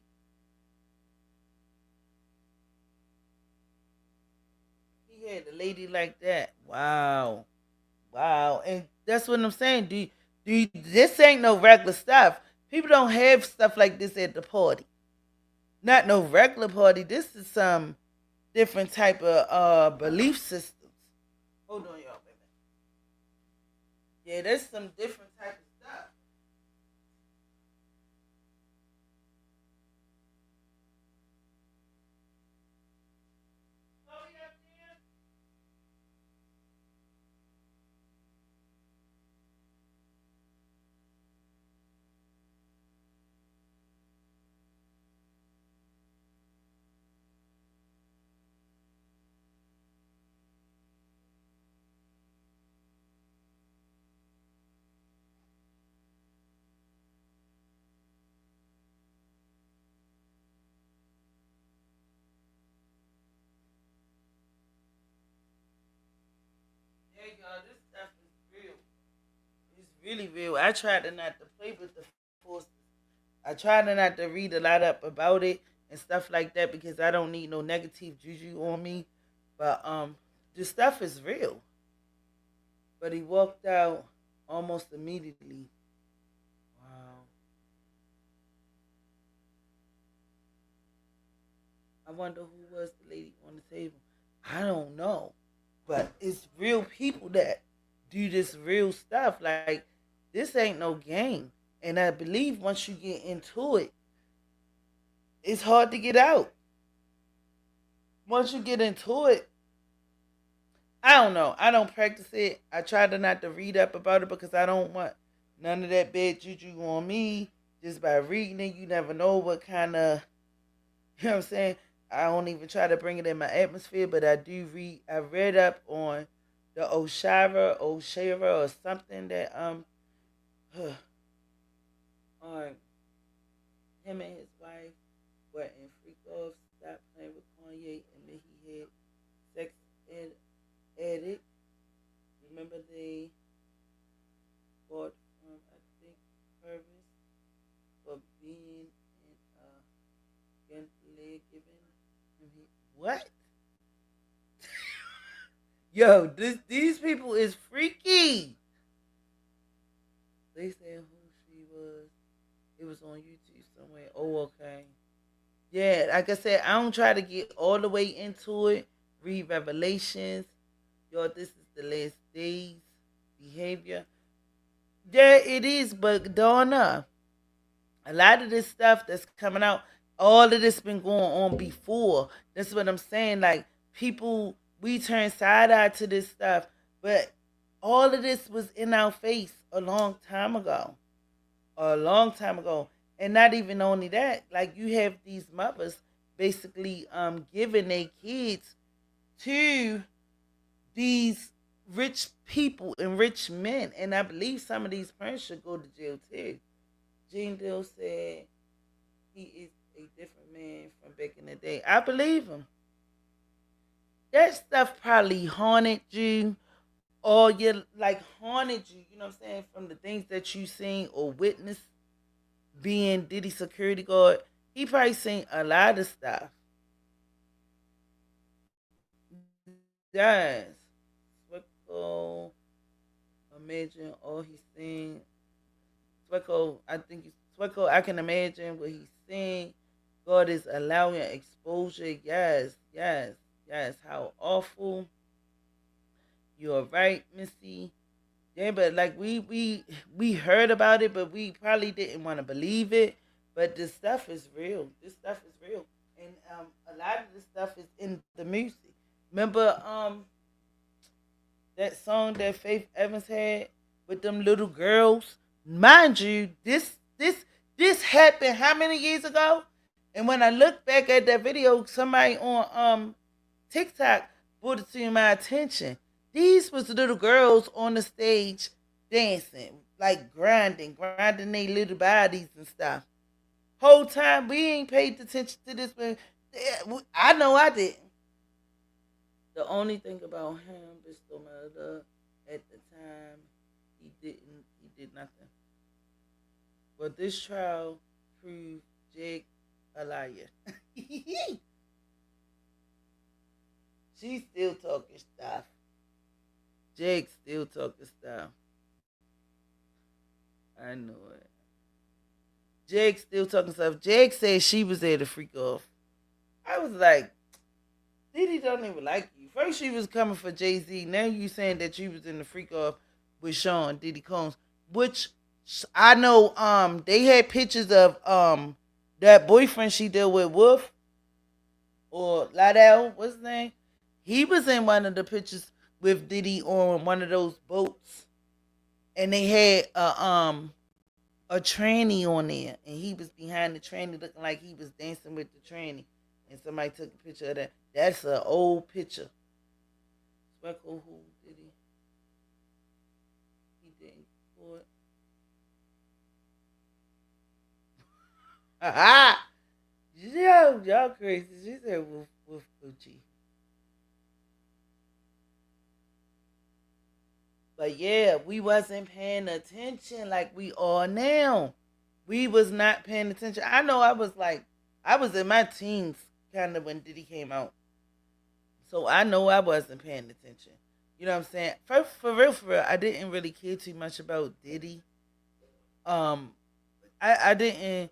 He had a lady like that. Wow. Wow. And that's what I'm saying. This ain't no regular stuff. People don't have stuff like this at the party. Not no regular party. This is some different type of belief systems. Hold on, y'all, baby. Yeah, there's some different type of stuff. Yeah, y'all, this stuff is real. It's really real. I try to not to play with the forces. I try to not to read a lot up about it and stuff like that because I don't need no negative juju on me. But this stuff is real. But he walked out almost immediately. Wow. I wonder who was the lady on the table. I don't know. But it's real people that do this real stuff. Like, this ain't no game. And I believe once you get into it, it's hard to get out. Once you get into it, I don't know. I don't practice it. I try to not to read up about it because I don't want none of that bad juju on me. Just by reading it, you never know what kind of, you know what I'm saying? I don't even try to bring it in my atmosphere, but I do read. I read up on the Oshira, or something that on him and his wife were in freak off, stopped playing with Kanye, and then he had sex addict. Remember they bought from I think Purvis for being in leg giving. What? Yo, these people is freaky. They said who she was. It was on YouTube somewhere. Oh, okay. Yeah, like I said, I don't try to get all the way into it. Read Revelations. Yo, this is the last days behavior. Yeah, it is, but Donna, a lot of this stuff that's coming out, all of this been going on before. That's what I'm saying. Like people, we turn side eye to this stuff, but all of this was in our face a long time ago. A long time ago. And not even only that, like you have these mothers basically giving their kids to these rich people and rich men. And I believe some of these parents should go to jail too. Gene Dill said he is a different man from back in the day. I believe him. That stuff probably haunted you, or you like haunted you, you know what I'm saying, from the things that you seen or witnessed being Diddy security guard. He probably seen a lot of stuff. Yes. Swicko, imagine all he's seen. Swicko, I think Swicko, I can imagine what he's seeing. God is allowing exposure. Yes, yes, yes. How awful. You're right, Missy. Yeah, but like we heard about it, but we probably didn't want to believe it. But this stuff is real. This stuff is real, and a lot of this stuff is in the music. Remember that song that Faith Evans had with them little girls? Mind you, this happened how many years ago? And when I look back at that video, somebody on TikTok brought it to my attention. These was little girls on the stage dancing, like grinding their little bodies and stuff. Whole time we ain't paid attention to this, but I know I didn't. The only thing about him, Bristol Murder, at the time, he did nothing. But this trial proved Jake a liar. She's still talking stuff. Jake still talking stuff. I know it. Jake still talking stuff. Jake said she was there to freak off. I was like, Diddy don't even like you. First she was coming for Jay-Z. Now you saying that you was in the freak off with Sean Diddy Combs. Which I know they had pictures of that boyfriend she dealt with, Wolf. Or Ladell, what's his name? He was in one of the pictures with Diddy on one of those boats. And they had a tranny on there. And he was behind the tranny looking like he was dancing with the tranny. And somebody took a picture of that. That's an old picture. Speckle, who did he? He didn't for it. Ha Yo, y'all crazy. She said Wolf Gucci. But yeah, we wasn't paying attention like we are now. We was not paying attention. I know I was in my teens kind of when Diddy came out. So I know I wasn't paying attention. You know what I'm saying? For real, I didn't really care too much about Diddy. I didn't.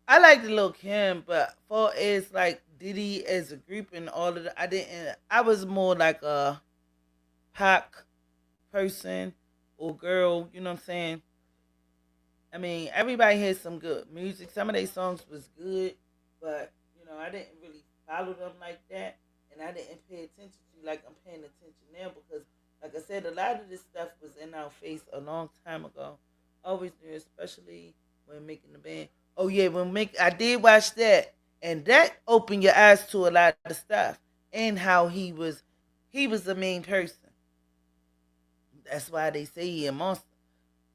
I liked Lil Kim, but for as like Diddy as a group and all of that, I didn't. I was more like a Pac person or girl. You know what I'm saying? I mean, everybody had some good music. Some of their songs was good, but you know, I didn't really follow them like that, and I didn't pay attention to like I'm paying attention now because, like I said, a lot of this stuff was in our face a long time ago. Always knew, especially when making the band. Oh yeah, I did watch that, and that opened your eyes to a lot of stuff and how he was a mean person. That's why they say he a monster.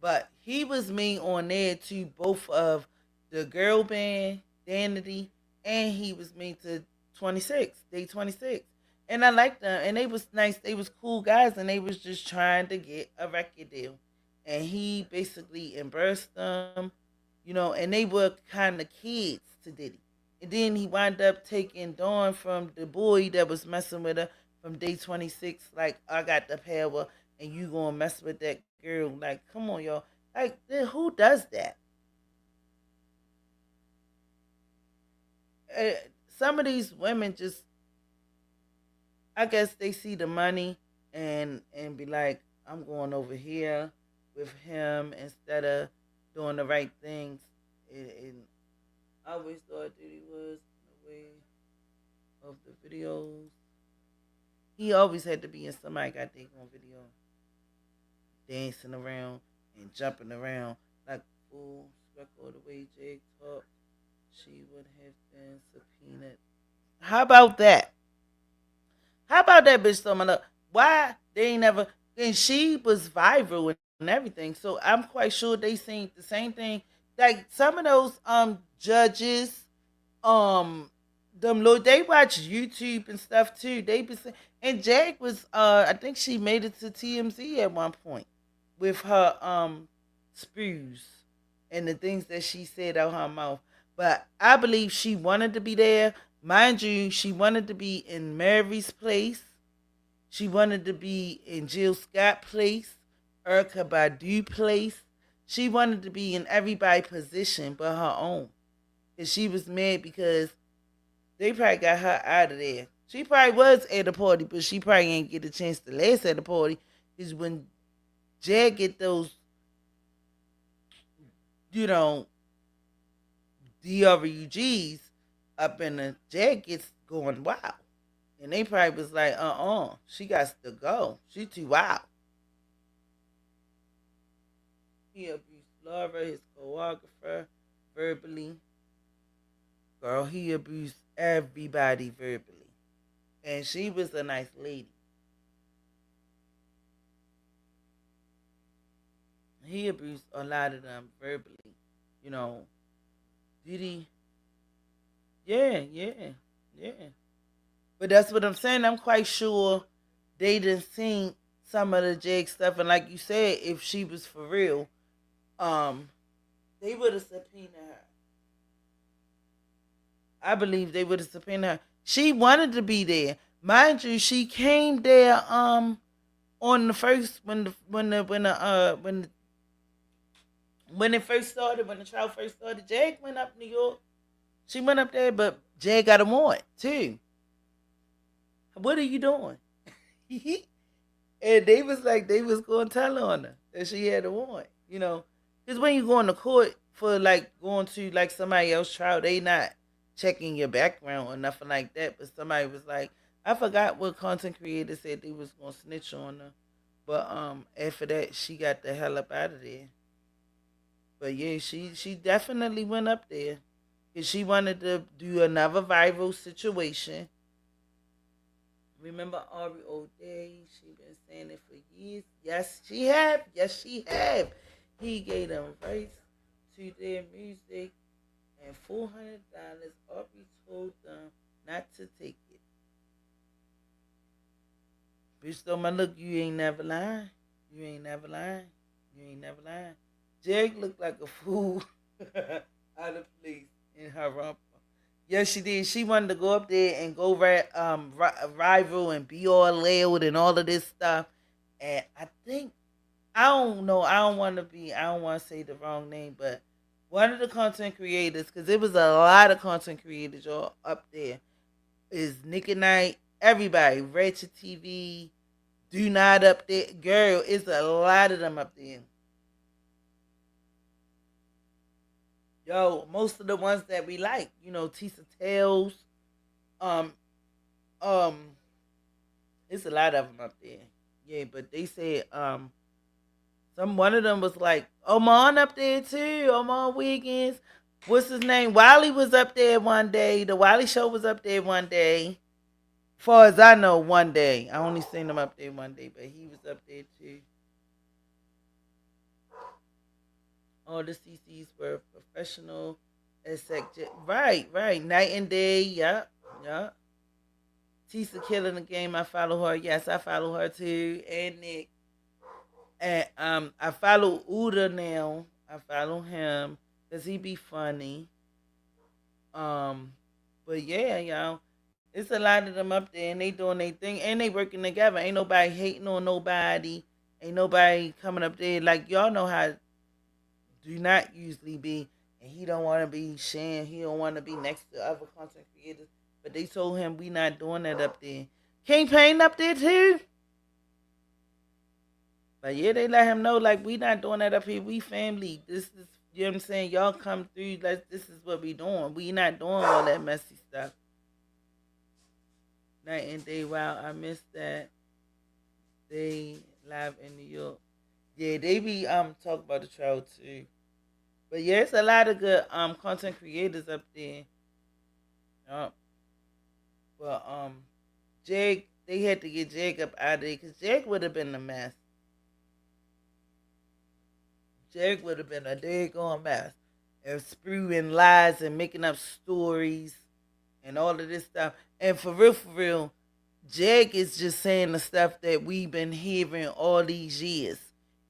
But he was mean on there to both of the girl band, Danity, and he was mean to 26, Day 26. And I liked them, and they was nice. They was cool guys, and they was just trying to get a record deal. And he basically embarrassed them, you know, and they were kind of kids to Diddy. And then he wound up taking Dawn from the boy that was messing with her from day 26, like I got the power and you gonna mess with that girl. Like, come on, y'all. Like, who does that? Uh, some of these women just, I guess they see the money and be like, I'm going over here with him instead of doing the right things. And I always thought Diddy was in the way of the videos. He always had to be in somebody got their on video, dancing around and jumping around like a fool. All the way Jake talked, she would have been subpoenaed. How about that? How about that bitch throwing up? Why they ain't never? And she was viral and everything. So I'm quite sure they seen the same thing. Like some of those judges, um them Lord, they watch YouTube and stuff too. They be saying, and Jag was I think she made it to TMZ at one point with her spews and the things that she said out her mouth. But I believe she wanted to be there. Mind you, she wanted to be in Mary's place. She wanted to be in Jill Scott place, Erica Badu place. She wanted to be in everybody's position but her own. And she was mad because they probably got her out of there. She probably was at the party, but she probably ain't get a chance to last at the party. Because when Jag get those, you know, DRUGs up in the Jag gets going wild. And they probably was like, she got to go. She too wild. He abused Laura, his choreographer, verbally. Girl, he abused everybody verbally. And she was a nice lady. He abused a lot of them verbally. You know, Diddy. Yeah, yeah, yeah. But that's what I'm saying. I'm quite sure they didn't seen some of the Jake stuff. And like you said, if she was for real, they would have subpoenaed her. I believe they would have subpoenaed her. She wanted to be there. Mind you, she came there on the first when it first started, when the trial first started. Jag went up New York. She went up there, but Jag got a warrant too. What are you doing? And they was like, they was going to tell on her that she had a warrant, you know. Because when you go into court for like going to like somebody else's trial, they not checking your background or nothing like that. But somebody was like, I forgot what content creator said they was going to snitch on her. But after that, she got the hell up out of there. But yeah, she definitely went up there. Because she wanted to do another viral situation. Remember Ari O'Day? She been saying it for years. Yes, she have. Yes, she have. He gave them rights to their music and $400. Ari told them not to take it. Bitch, though my look, you ain't never lying. You ain't never lying. You ain't never lying. Jag looked like a fool out of place in her romper. Yes, she did. She wanted to go up there and go rival and be all loud and all of this stuff. And I think, I don't know. I don't want to say the wrong name, but one of the content creators, because there was a lot of content creators all up there, is Nick and Knight, everybody, Ratchet TV, Do Not up there. Girl, it's a lot of them up there. Yo, most of the ones that we like, you know, Tisa Tales, um, um, it's a lot of them up there. Yeah, but they said, one of them was like, Oman up there too, Oman Wiggins. What's his name? Wiley was up there one day. The Wiley Show was up there one day. Far as I know, one day. I only seen him up there one day, but he was up there too. All the CCs were professional, except right. Night and day, yeah. Tisa killing the game. I follow her. Yes, I follow her too, and Nick. And I follow Uda now. I follow him because he be funny. But yeah, y'all. It's a lot of them up there, and they doing their thing, and they working together. Ain't nobody hating on nobody. Ain't nobody coming up there like y'all know how do not usually be, and he don't want to be sharing. He don't want to be next to other content creators. But they told him we not doing that up there. King Payne up there too. But yeah, they let him know like we not doing that up here. We family. This is you know what I'm saying. Y'all come through. Like this is what we doing. We not doing all that messy stuff. Night and day. Wow, I missed that. They live in New York. Yeah, they be talk about the trial too. But yeah, it's a lot of good content creators up there. But Jake, they had to get Jake up out of there because Jake would have been a mess. Jake would have been a daggone mess. And spewing lies and making up stories and all of this stuff. And for real, Jake is just saying the stuff that we've been hearing all these years.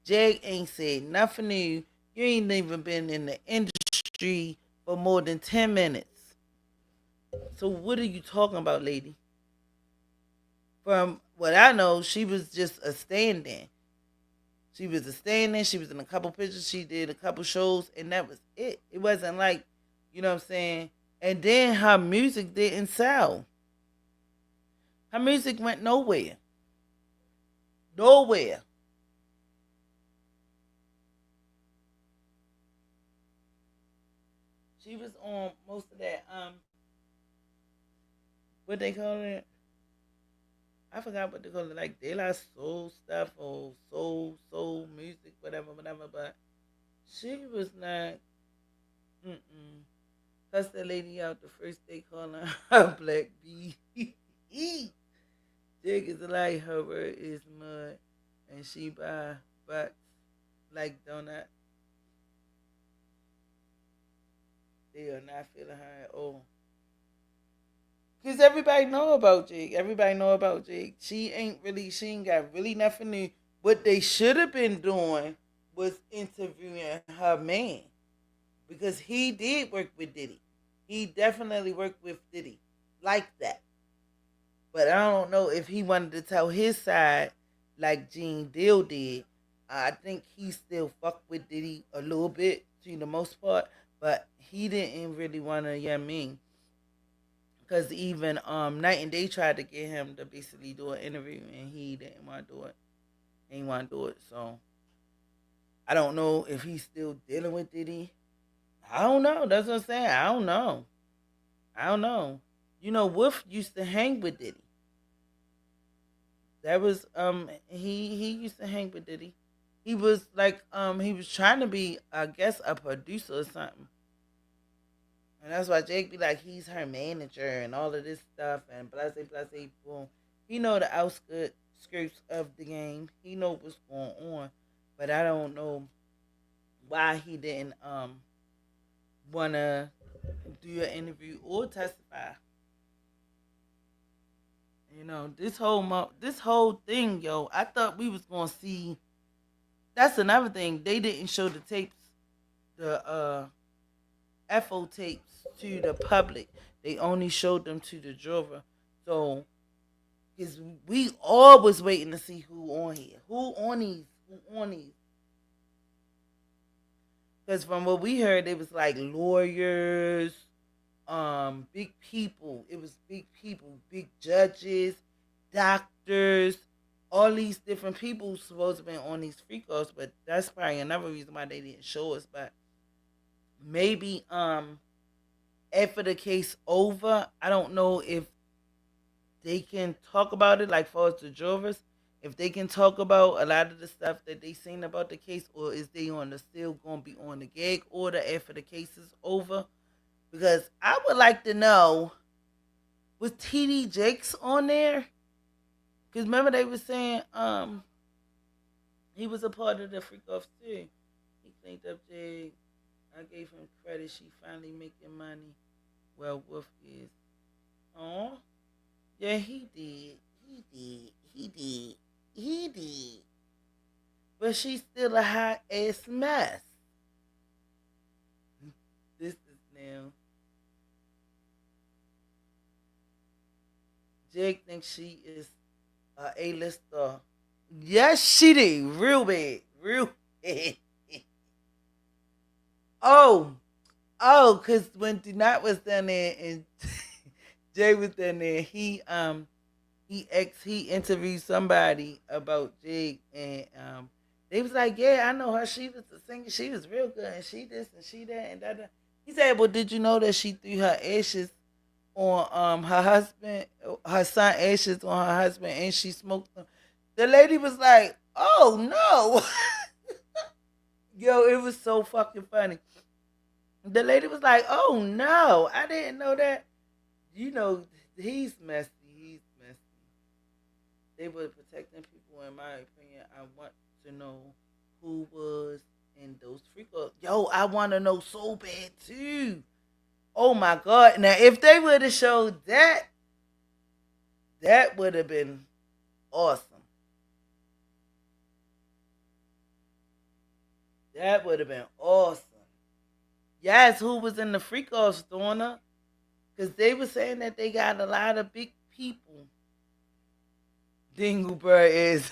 Jake ain't said nothing new. You ain't even been in the industry for more than 10 minutes. So what are you talking about, lady? From what I know, she was just a stand-in. She was a stand-in. She was in a couple pictures. She did a couple shows, and that was it. It wasn't like, you know what I'm saying? And then her music didn't sell. Her music went nowhere. Nowhere. She was on most of that, what they call it? I forgot what they call it, like De La Soul stuff or soul music, whatever. But she was not. Cuss that lady out the first day calling her Black B. Jig is like her word is mud, and she buy butts like donut. They are not feeling her at all. Cause everybody know about Jake. Everybody know about Jake. She ain't got really nothing new. What they should have been doing was interviewing her man. Because he did work with Diddy. He definitely worked with Diddy. Like that. But I don't know if he wanted to tell his side like Gene Deal did. I think he still fucked with Diddy a little bit, to the most part. But he didn't really want to, yeah, me. Because even Night and Day tried to get him to basically do an interview, and he didn't want to do it. He didn't want to do it. So I don't know if he's still dealing with Diddy. I don't know. That's what I'm saying. I don't know. I don't know. You know, Wolf used to hang with Diddy. That was he used to hang with Diddy. He was like he was trying to be, I guess, a producer or something. And that's why Jake be like, he's her manager and all of this stuff and blase, blase, boom. He know the outskirts of the game. He know what's going on. But I don't know why he didn't want to do an interview or testify. You know, this whole thing, yo, I thought we was going to see. That's another thing. They didn't show the tapes, the FO tapes to the public. They only showed them to the juror. So, because we all was waiting to see who on here. Who on these. Because from what we heard, it was like lawyers, big people. It was big people, big judges, doctors, all these different people supposed to be on these free calls. But that's probably another reason why they didn't show us. But maybe after the case over, I don't know if they can talk about it, like for the jurors, if they can talk about a lot of the stuff that they seen about the case, or is they still gonna be on the gag order after the case is over? Because I would like to know, was TD Jakes on there? Because remember they were saying he was a part of the freak off too. He cleaned up Jake. I gave him credit. She finally making money. Well, Wolf is. Oh, yeah, he did. He did. But she's still a hot ass mess. This is now. Jake thinks she is a A-list star. Yes, she did. Real bad. Real bad. Oh, cause when Denat was down there and Jay was down there, he interviewed somebody about Jake and they was like, yeah, I know her. She was a singer. She was real good, and she this and she that and that. He said, well, did you know that she threw her ashes on her husband, her son ashes on her husband, and she smoked them? The lady was like, oh no. Yo, it was so fucking funny. The lady was like, "Oh no, I didn't know that." You know, he's messy. He's messy. They were protecting people, in my opinion. I want to know who was in those freakos. Yo, I want to know so bad too. Oh my god! Now, if they would have showed that, that would have been awesome. That would have been awesome. Yes, who was in the freak off, Storner? Because they were saying that they got a lot of big people. Dingleberry is.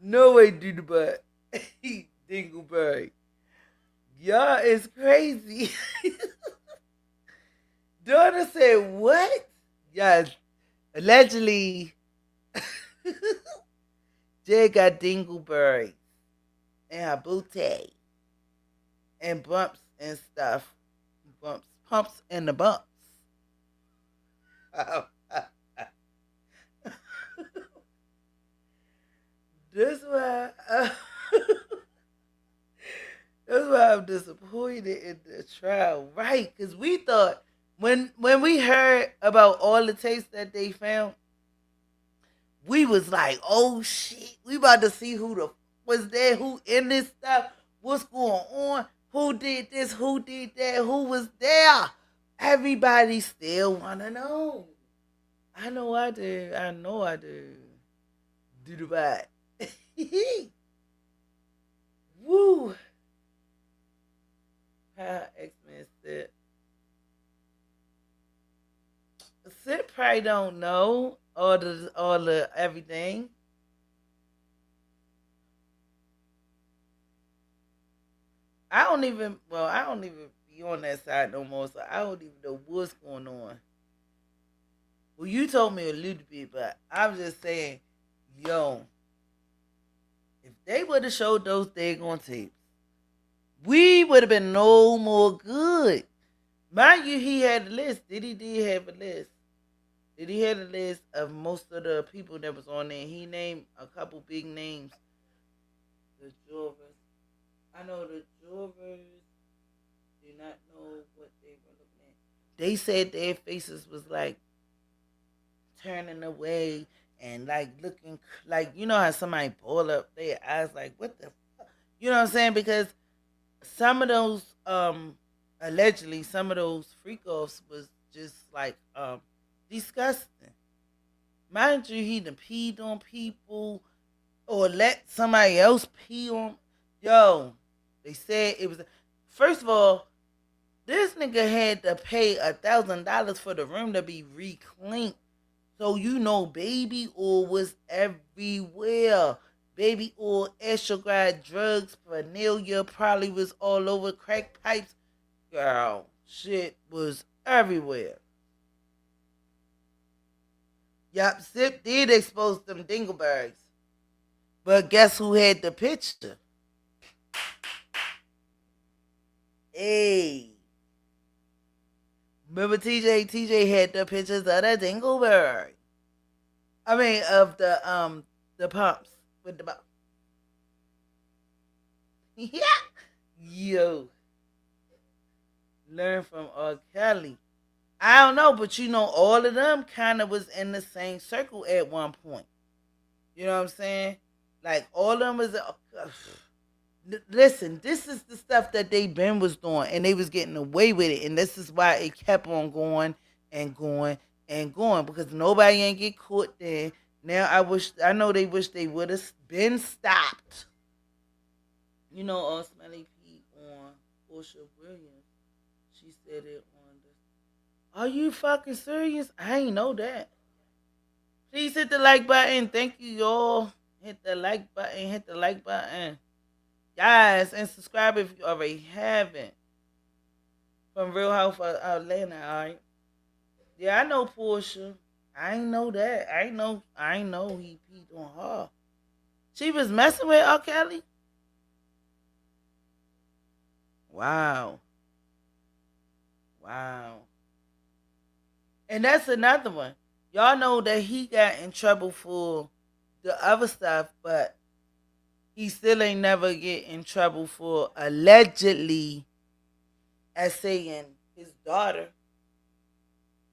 No way, Dingleberry. Dingleberry. Y'all is crazy. Daughter said, what? Yes. Allegedly, Jay got Dingleberry and her booty and bumps and stuff. Pumps and the bumps. That's why that's why I'm disappointed in the trial, right? Because we thought when we heard about all the tapes that they found, we was like, oh shit, we about to see who the was there, who in this stuff, what's going on, who did this, who did that, who was there. Everybody still wanna know. I know I do. I know I do. Do the bad. Woo. How X-Men said. Sid probably don't know all the everything. I don't even be on that side no more, so I don't even know what's going on. Well, you told me a little bit, but I'm just saying, yo, if they would have showed those daggone tapes, we would have been no more good. Mind you, he had a list. Diddy did have a list. Diddy had a list of most of the people that was on there. He named a couple big names. The jurors. I know the jurors did not know what they were looking at. They said their faces was like turning away and like looking like, you know how somebody pull up their eyes like, what the fuck? You know what I'm saying? Because some of those allegedly some of those freak offs was just like disgusting. Mind you, he done peed on people or let somebody else pee on. Yo, they said it was. First of all, this nigga had to pay $1,000 for the room to be reclaimed. So you know, baby oil was everywhere. Baby oil, Estrogard, drugs, vanilla probably was all over. Crack pipes, girl, shit was everywhere. Yup, Sip did expose them dingleberries. But guess who had the picture? Hey. Remember TJ? TJ had the pictures of the dingleberry. I mean, of the pumps with the bump. Yeah. Yo. Learn from R. Kelly. I don't know, but you know, all of them kind of was in the same circle at one point. You know what I'm saying? Like all of them was. Listen, this is the stuff that they been was doing, and they was getting away with it, and this is why it kept on going and going and going because nobody ain't get caught there. Now I know they wish they would have been stopped. You know, all Smelly Pete on Portia Williams. She said it on Are you fucking serious? I ain't know that. Please hit the like button. Thank you, y'all. Hit the like button. Hit the like button. Guys, and subscribe if you already haven't. From Real House of Atlanta, alright? Yeah, I know Portia. I ain't know that. I ain't know he peed on her. She was messing with R. Kelly? Wow. Wow. And that's another one. Y'all know that he got in trouble for the other stuff, but he still ain't never get in trouble for allegedly essaying his daughter,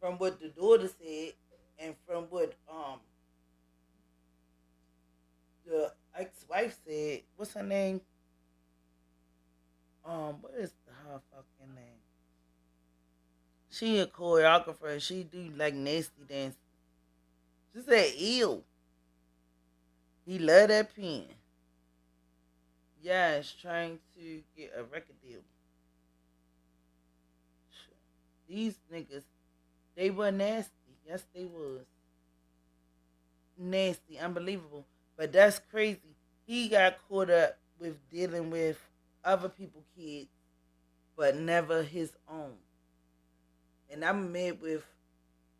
from what the daughter said and from what the ex-wife said. What's her name? What is her fucking name? She a choreographer. She do like nasty dance. She said, ew. He love that pen. Yes, trying to get a record deal. These niggas, they were nasty. Yes, they was. Nasty, unbelievable. But that's crazy. He got caught up with dealing with other people's kids, but never his own. And I'm mad with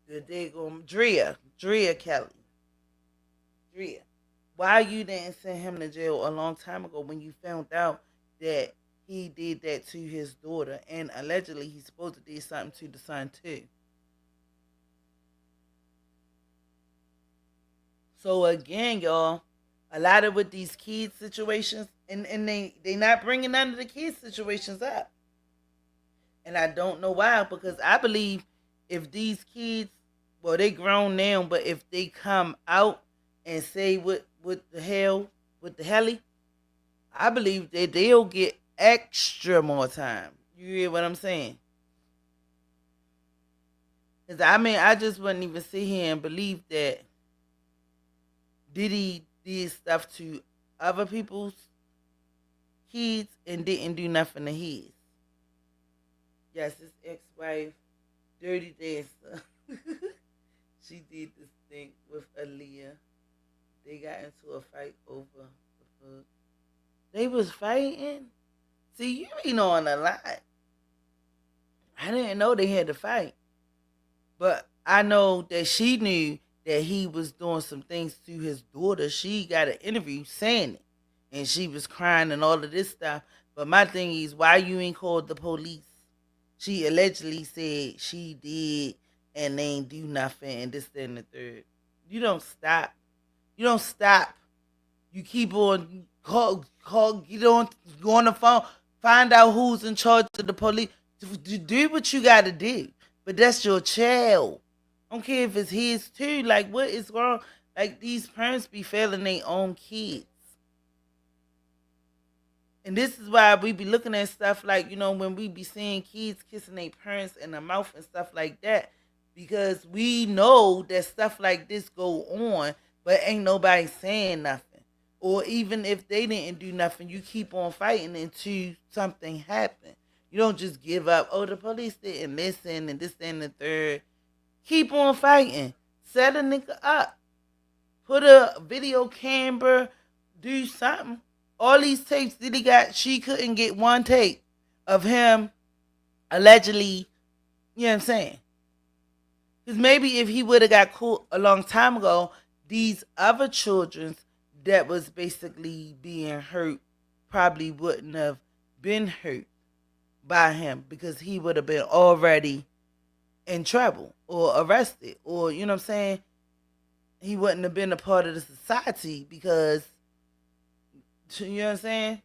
the daggone Drea Kelly. Drea. Why you didn't send him to jail a long time ago when you found out that he did that to his daughter, and allegedly he's supposed to do something to the son too. So again, y'all, a lot of with these kids situations, and they not bringing none of the kids situations up. And I don't know why, because I believe if these kids, well, they grown now, but if they come out and say what the hell, what the helly, I believe that they'll get extra more time. You hear what I'm saying? Cause I mean, I just wouldn't even sit here and believe that Diddy did stuff to other people's kids and didn't do nothing to his. Yes, his ex-wife, Dirty Dancer. She did this thing with Aaliyah. They got into a fight over the book. They was fighting. See, you ain't on a lot. I didn't know they had to fight. But I know that she knew that he was doing some things to his daughter. She got an interview saying it. And she was crying and all of this stuff. But my thing is, why you ain't called the police? She allegedly said she did and they ain't do nothing and this, that, and the third. You don't stop. You don't stop. You keep on get on, go on the phone, find out who's in charge of the police. Do what you gotta do. But that's your child. I don't care if it's his too. Like, what is wrong? Like, these parents be failing their own kids. And this is why we be looking at stuff like, when we be seeing kids kissing their parents in the mouth and stuff like that. Because we know that stuff like this go on, but ain't nobody saying nothing. Or even if they didn't do nothing, you keep on fighting until something happens. You don't just give up. Oh, the police didn't listen and this, that, and the third. Keep on fighting. Set a nigga up. Put a video camera. Do something. All these tapes that he got, she couldn't get one tape of him allegedly, you know what I'm saying? Because maybe if he would have got caught a long time ago, these other children that was basically being hurt probably wouldn't have been hurt by him, because he would have been already in trouble or arrested, or, you know what I'm saying? He wouldn't have been a part of the society because, you know what I'm saying?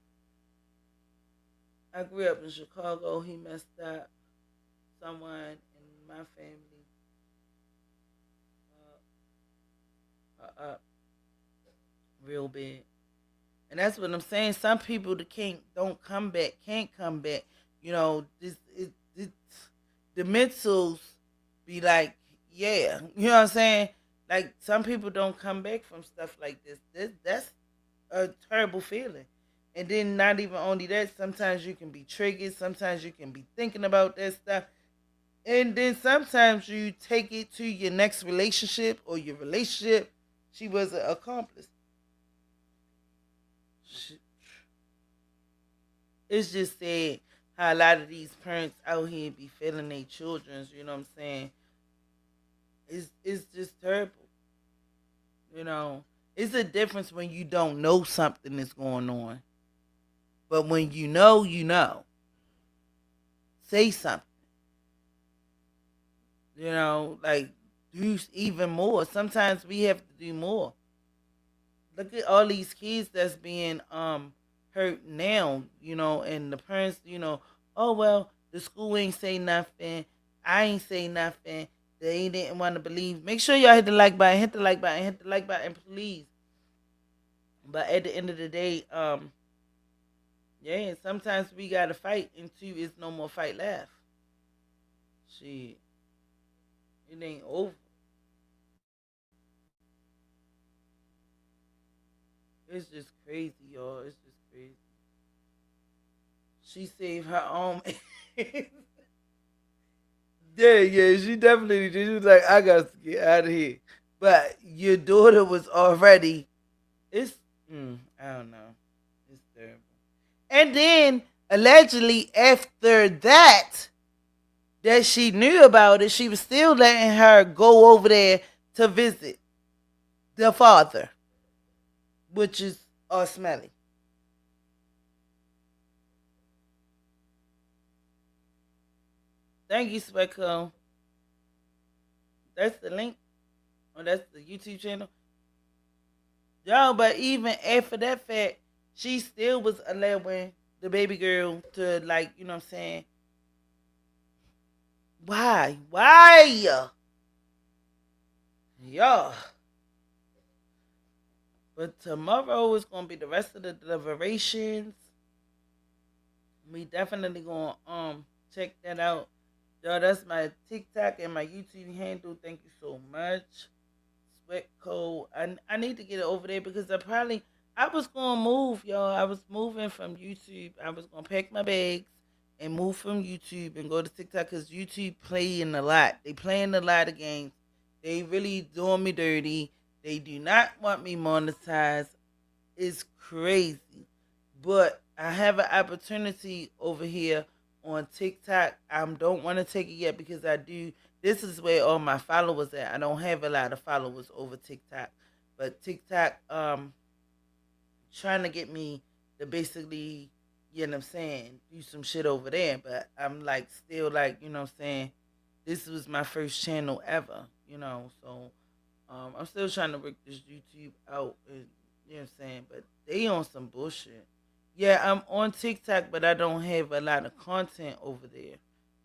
I grew up in Chicago. He messed up someone in my family up real bad. And that's what I'm saying. Some people that don't come back, can't come back. The mentals be like, yeah. You know what I'm saying? Like, some people don't come back from stuff like this. That's a terrible feeling. And then not even only that, sometimes you can be triggered. Sometimes you can be thinking about that stuff. And then sometimes you take it to your next relationship or your relationship. She was an accomplice. It's just sad how a lot of these parents out here be failing their children. You know what I'm saying? It's just terrible. You know, it's a difference when you don't know something is going on, but when you know, you know. Say something. You know, like do even more. Sometimes we have to do more. Look at all these kids that's being hurt now, and the parents, oh well, the school ain't say nothing, I ain't say nothing, they didn't want to believe. Make sure y'all hit the like button, hit the like button, hit the like button, please. But at the end of the day, yeah, sometimes we gotta fight until it's no more fight left. Shit, it ain't over. It's just crazy, y'all. It's just crazy. She saved her own. Yeah, she definitely did. She was like, I got to get out of here. But your daughter was already. It's. I don't know. It's terrible. And then allegedly after that she knew about it, she was still letting her go over there to visit the father, which is smelly. Thank you, Specco. That's the link. Oh, that's the YouTube channel. Yo, but even after that fact, she still was allowing the baby girl to, like, you know what I'm saying? Why? Why? Yeah. But tomorrow is gonna be the rest of the deliberations. We definitely gonna check that out. Yo, that's my TikTok and my YouTube handle. Thank you so much. Sweat code. I need to get it over there because I was gonna move, y'all. I was moving from YouTube. I was gonna pack my bags and move from YouTube and go to TikTok because YouTube playing a lot. They playing a lot of games. They really doing me dirty. They do not want me monetized. It's crazy. But I have an opportunity over here on TikTok. I don't want to take it yet because I do. This is where all my followers at. I don't have a lot of followers over TikTok, but TikTok trying to get me to basically, you know what I'm saying, do some shit over there. But I'm like still like, you know what I'm saying, this was my first channel ever, so I'm still trying to work this YouTube out and you know what I'm saying, but they on some bullshit. Yeah, I'm on TikTok, but I don't have a lot of content over there.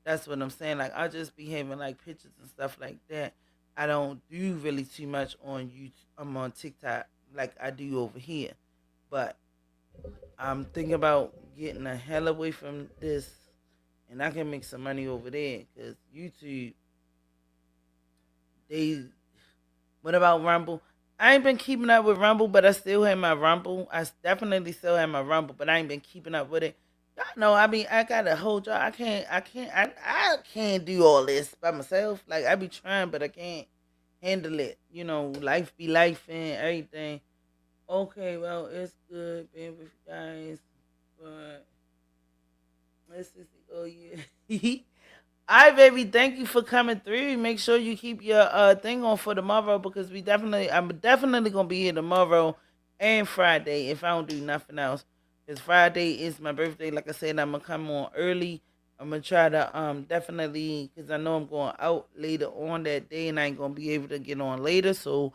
That's what I'm saying. Like I just be having like pictures and stuff like that. I don't do really too much on YouTube. I'm on TikTok like I do over here. But I'm thinking about getting the hell away from this, and I can make some money over there because YouTube. They. What about Rumble? I ain't been keeping up with Rumble, but I still have my Rumble. Definitely still have my Rumble, but I ain't been keeping up with it. Y'all know, I mean, I got a whole job. I can't do all this by myself. Like I be trying, but I can't handle it. Life be life and everything. Okay, well, it's good being with you guys, but let's just see. Oh yeah. All right, baby. Thank you for coming through. Make sure you keep your thing on for tomorrow because I'm definitely gonna be here tomorrow and Friday if I don't do nothing else. Because Friday is my birthday. Like I said, I'm gonna come on early. I'm gonna try to definitely because I know I'm going out later on that day and I ain't gonna be able to get on later. So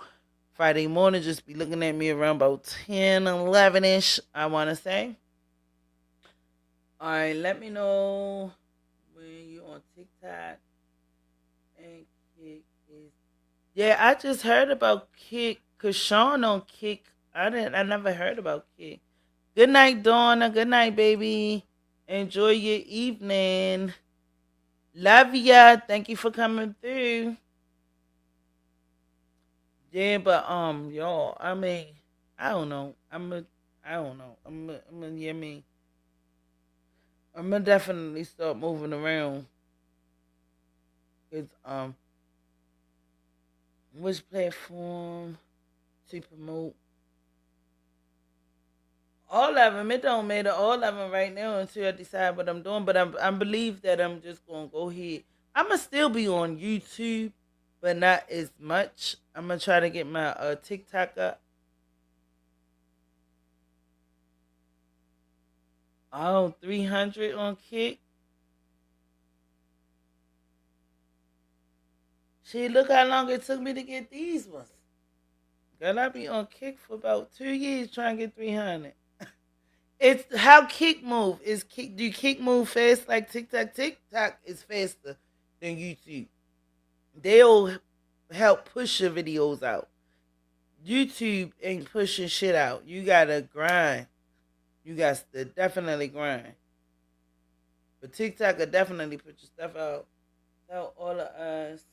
Friday morning, just be looking at me around about 10, 11 ish. I wanna say. All right, let me know when you on TikTok and Kick is. Yeah, I just heard about Kick. Cause Sean on Kick. I never heard about Kick. Good night, Donna. Good night, baby. Enjoy your evening. Love ya. Thank you for coming through. Yeah, but y'all, I mean, I don't know. I don't know. Yeah, I mean, I'm gonna definitely start moving around Cause which platform to promote? All of them. It don't matter. All of them right now until I decide what I'm doing. But I believe that I'm just gonna go ahead. I'ma still be on YouTube, but not as much. I'm gonna try to get my TikTok up. Oh, 300 on Kick. Shit, look how long it took me to get these ones. Girl, I be on Kick for about 2 years trying to get 300. It's how Kick move. Is Kick do Kick move fast like TikTok? TikTok is faster than YouTube. They'll help push your videos out. YouTube ain't pushing shit out. You gotta grind. You got to definitely grind. But TikTok will definitely put your stuff out. Tell all of us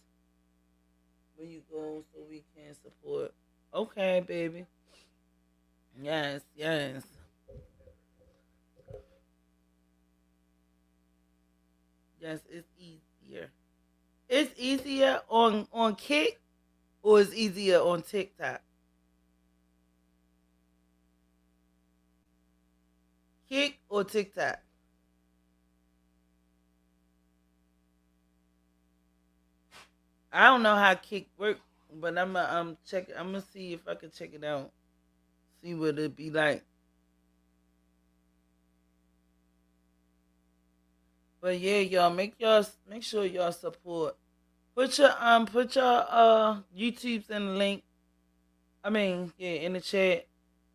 where you go so we can support. Okay, baby. Yes, yes. Yes, it's easier. It's easier on Kick or it's easier on TikTok. Kick or TikTok. I don't know how Kick work, but I'm gonna check. I'm gonna see if I can check it out. See what it be like. But yeah, y'all make sure y'all support. Put your YouTube's in the link. I mean, yeah, in the chat.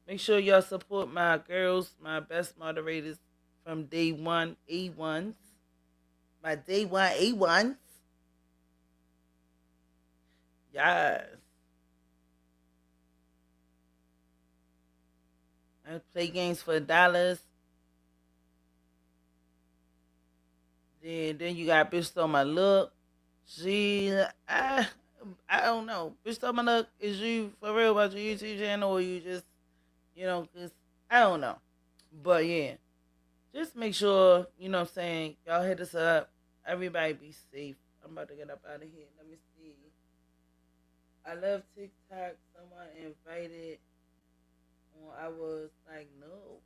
Make sure y'all support my girls, my best moderators from day one, A1s. My day one A1s. Yes. I play games for dollars. Then you got Bitch Stole My Look. She, I don't know. Bitch Stole My Look, is you for real about your YouTube channel or you just, cause I don't know. But yeah, just make sure, what I'm saying, y'all hit us up. Everybody be safe. I'm about to get up out of here. Let me see. I love TikTok. Someone invited. I was like, no.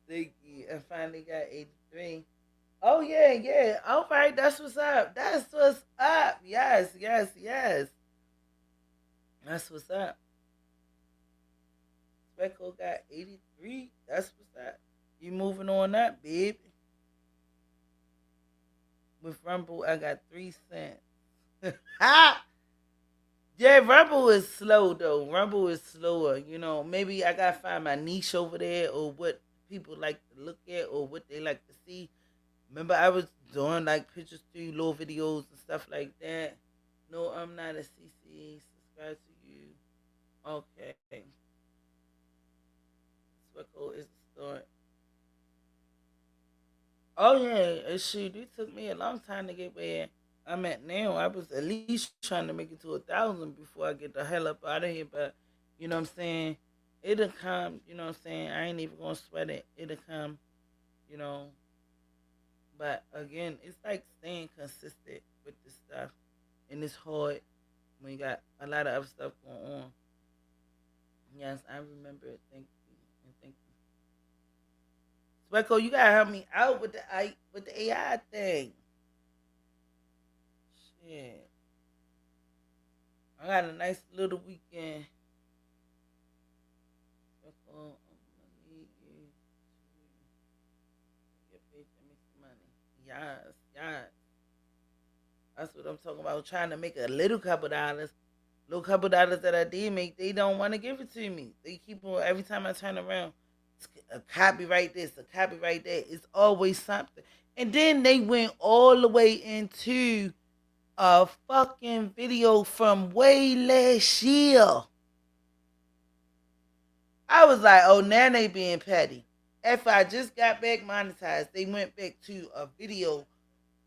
Thank you. I finally got 83. Oh, yeah, yeah. All right. That's what's up. That's what's up. Yes, yes, yes. That's what's up. Speckle got 83. That's what's up. You moving on up, baby. With Rumble, I got 3 cents. Ha! Yeah, Rumble is slow though. Rumble is slower. Maybe I gotta find my niche over there or what people like to look at or what they like to see. Remember, I was doing like pictures through little videos and stuff like that. No, I'm not a CC. Subscribe to you. Okay. Sweco is the start. Oh yeah, shoot, it took me a long time to get where I'm at now. I was at least trying to make it to 1,000 before I get the hell up out of here. But you know what I'm saying? It'll come. You know what I'm saying? I ain't even gonna sweat it. It'll come. You know. But again, it's like staying consistent with this stuff, and it's hard when you got a lot of other stuff going on. Yes, I remember it. Thank you and thank you. Swecko, you gotta help me out with the AI thing. Shit. I got a nice little weekend. Swecko, I'm gonna need you to get paid to make some money. Yes, yes. That's what I'm talking about. Trying to make a little couple dollars. Little couple dollars that I did make, they don't want to give it to me. They keep on every time I turn around. A copyright this, a copyright that. It's always something. And then they went all the way into a fucking video from way last year. I was like, oh, now they being petty. If I just got back monetized, they went back to a video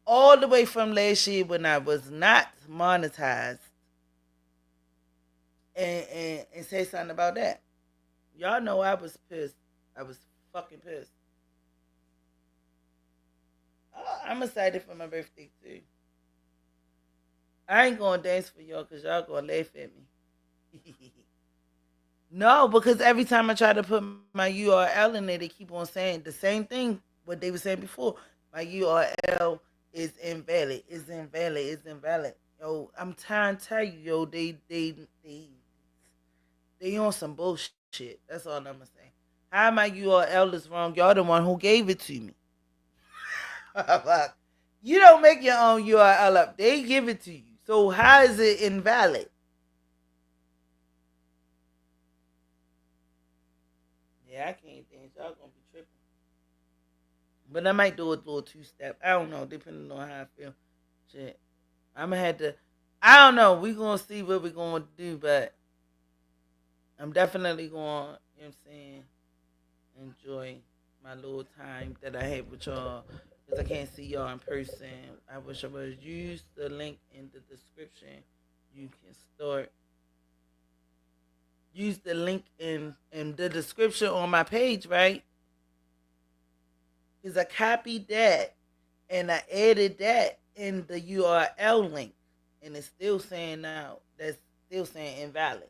all the way from last year when I was not monetized and say something about that. Y'all know I was pissed. I was fucking pissed. I'm excited for my birthday too. I ain't gonna dance for y'all because y'all gonna laugh at me. No, because every time I try to put my URL in there, they keep on saying the same thing what they were saying before. My URL is invalid. It's invalid. It's invalid. Yo, I'm trying to tell you, yo, they on some bullshit. That's all I'm gonna say. How my URL is wrong? Y'all the one who gave it to me. You don't make your own URL up. They give it to you. So how is it invalid? Yeah, I can't dance. Y'all gonna be tripping. But I might do a little two-step. I don't know, depending on how I feel. Shit. I'm gonna have to. I don't know. We gonna see what we gonna do, but I'm definitely going. You know what I'm saying? Enjoy my little time that I had with y'all. Because I can't see y'all in person. I wish I would use the link in the description. You can start. Use the link in the description on my page, right? Because I copied that and I added that in the URL link. And it's still saying now, that's still saying invalid.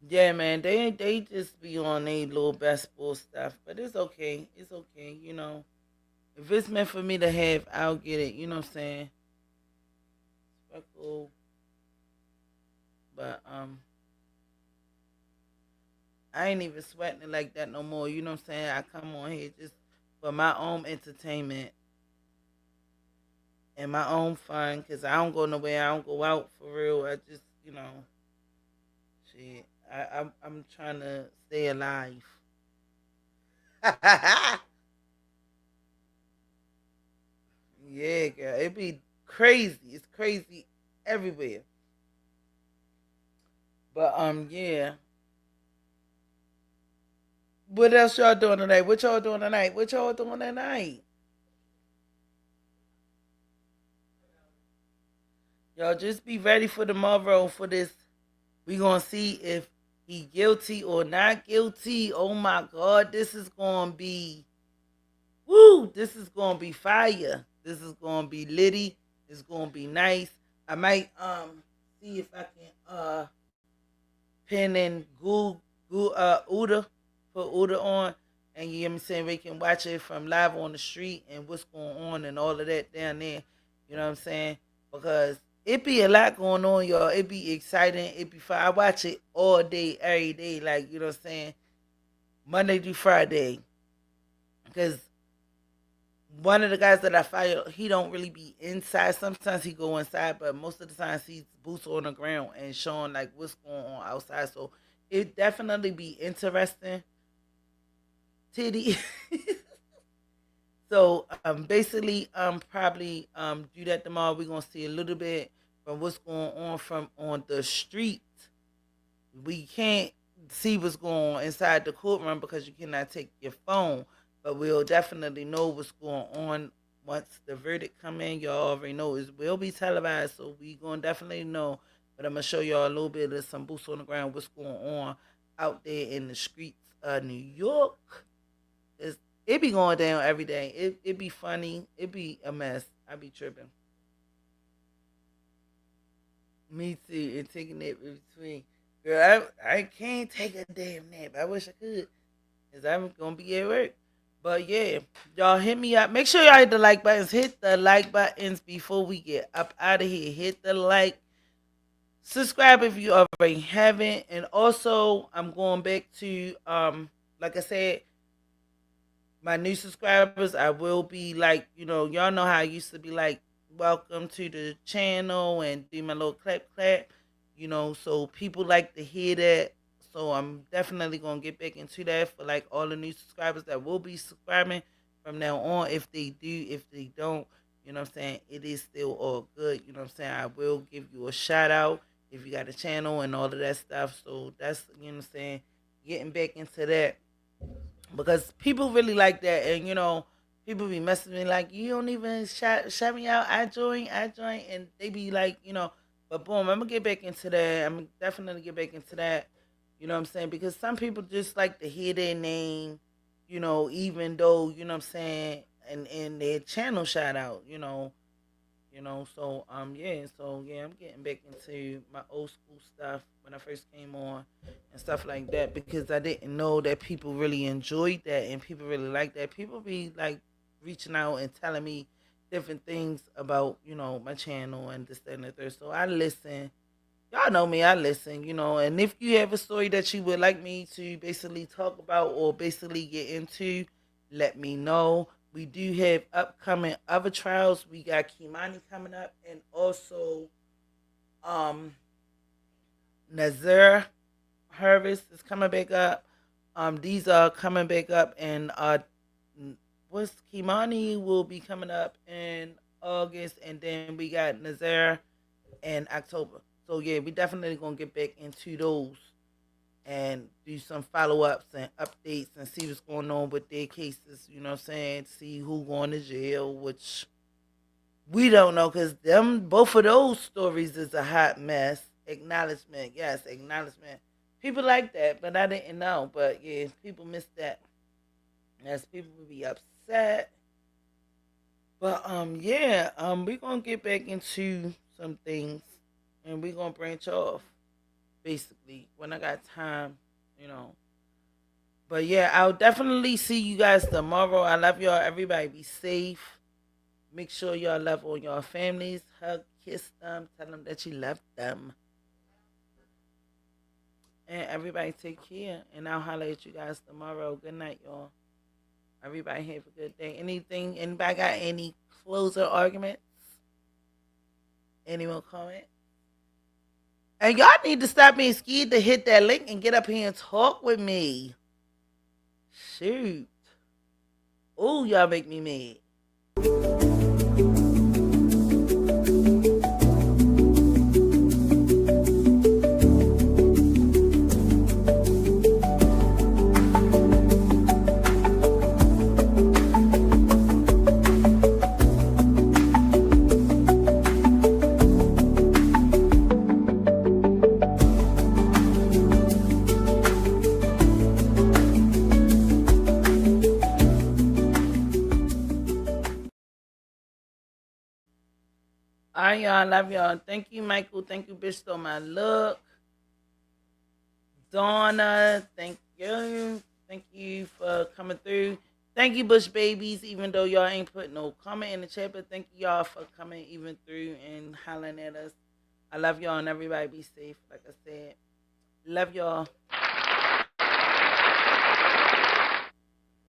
Yeah, man, they just be on a little basketball stuff, but it's okay. It's okay, you know. If it's meant for me to have, I'll get it. You know what I'm saying? Cool. But I ain't even sweating it like that no more. You know what I'm saying? I come on here just for my own entertainment and my own fun, cause I don't go nowhere. I don't go out for real. I just, shit. I'm trying to stay alive. Yeah, girl, it be crazy. It's crazy everywhere. But yeah. What else y'all doing tonight? What y'all doing tonight? What y'all doing tonight? Y'all just be ready for tomorrow for this. We gonna see if he guilty or not guilty. Oh my God, this is gonna be woo! This is gonna be fire. This is gonna be litty. It's gonna be nice. I might see if I can pin in Uda, put Uda on, and you know what I'm saying, we can watch it from live on the street and what's going on and all of that down there. You know what I'm saying? Because it be a lot going on, y'all. It be exciting. It be fun. I watch it all day, every day, like, you know what I'm saying, Monday through Friday. Because one of the guys that I follow, he don't really be inside. Sometimes he go inside, but most of the time he's boots on the ground and showing like what's going on outside. So it definitely be interesting. Titty. So basically probably do that tomorrow. We're gonna see a little bit from what's going on from on the street. We can't see what's going on inside the courtroom because you cannot take your phone, but we'll definitely know what's going on once the verdict come in. Y'all already know it will be televised, so we gonna definitely know. But I'm gonna show y'all a little bit of some boots on the ground, what's going on out there in the streets of New York. It be going down every day. It be funny. It be a mess. I be tripping. Me too. And taking it between. Girl, I can't take a damn nap. I wish I could. Because I'm going to be at work. But yeah, y'all hit me up. Make sure y'all hit the like buttons. Hit the like buttons before we get up out of here. Hit the like. Subscribe if you already haven't. And also, I'm going back to, like I said, my new subscribers. I will be like, y'all know how I used to be like, welcome to the channel and do my little clap clap, so people like to hear that. So I'm definitely going to get back into that for like all the new subscribers that will be subscribing from now on. If they do, if they don't, you know what I'm saying, it is still all good. You know what I'm saying? I will give you a shout out if you got a channel and all of that stuff. So that's, you know what I'm saying, getting back into that. Because people really like that, and people be messaging me like, you don't even shout me out. I join, and they be like, But boom, I'm gonna get back into that. I'm definitely get back into that. You know what I'm saying? Because some people just like to hear their name, even though, you know what I'm saying, and their channel shout out, so I'm getting back into my old school stuff when I first came on and stuff like that because I didn't know that people really enjoyed that and people really like that. People be like reaching out and telling me different things about, my channel and this, that, and the third. So I listen. Y'all know me, I listen, and if you have a story that you would like me to basically talk about or basically get into, let me know. We do have upcoming other trials. We got Kimani coming up and also um Nazir Harvest is coming back up. These are coming back up and what's Kimani will be coming up in August and then we got Nazir in October. So yeah, we definitely gonna get back into those and do some follow ups and updates and see what's going on with their cases. You know what I'm saying? See who going to jail, which we don't know because them both of those stories is a hot mess. Acknowledgement, yes, acknowledgement. People like that, but I didn't know. But yeah, people miss that. Yes, people would be upset. But yeah, we're gonna get back into some things and we're gonna branch off basically when I got time, you know. But yeah, I'll definitely see you guys tomorrow. I love y'all. Everybody be safe. Make sure y'all love all your families. Hug, kiss them, tell them that you love them. And everybody take care. And I'll holler at you guys tomorrow. Good night, y'all. Everybody have a good day. Anybody got any closer arguments? Anyone comment? And y'all need to stop being scared to hit that link and get up here and talk with me. Shoot. Oh, y'all make me mad. All right, y'all. Love y'all. Thank you, Michael. Thank you, bitch. Stole my look. Donna, thank you. Thank you for coming through. Thank you, Bush Babies, even though y'all ain't put no comment in the chat, but thank you y'all for coming even through and hollering at us. I love y'all and everybody be safe, like I said. Love y'all.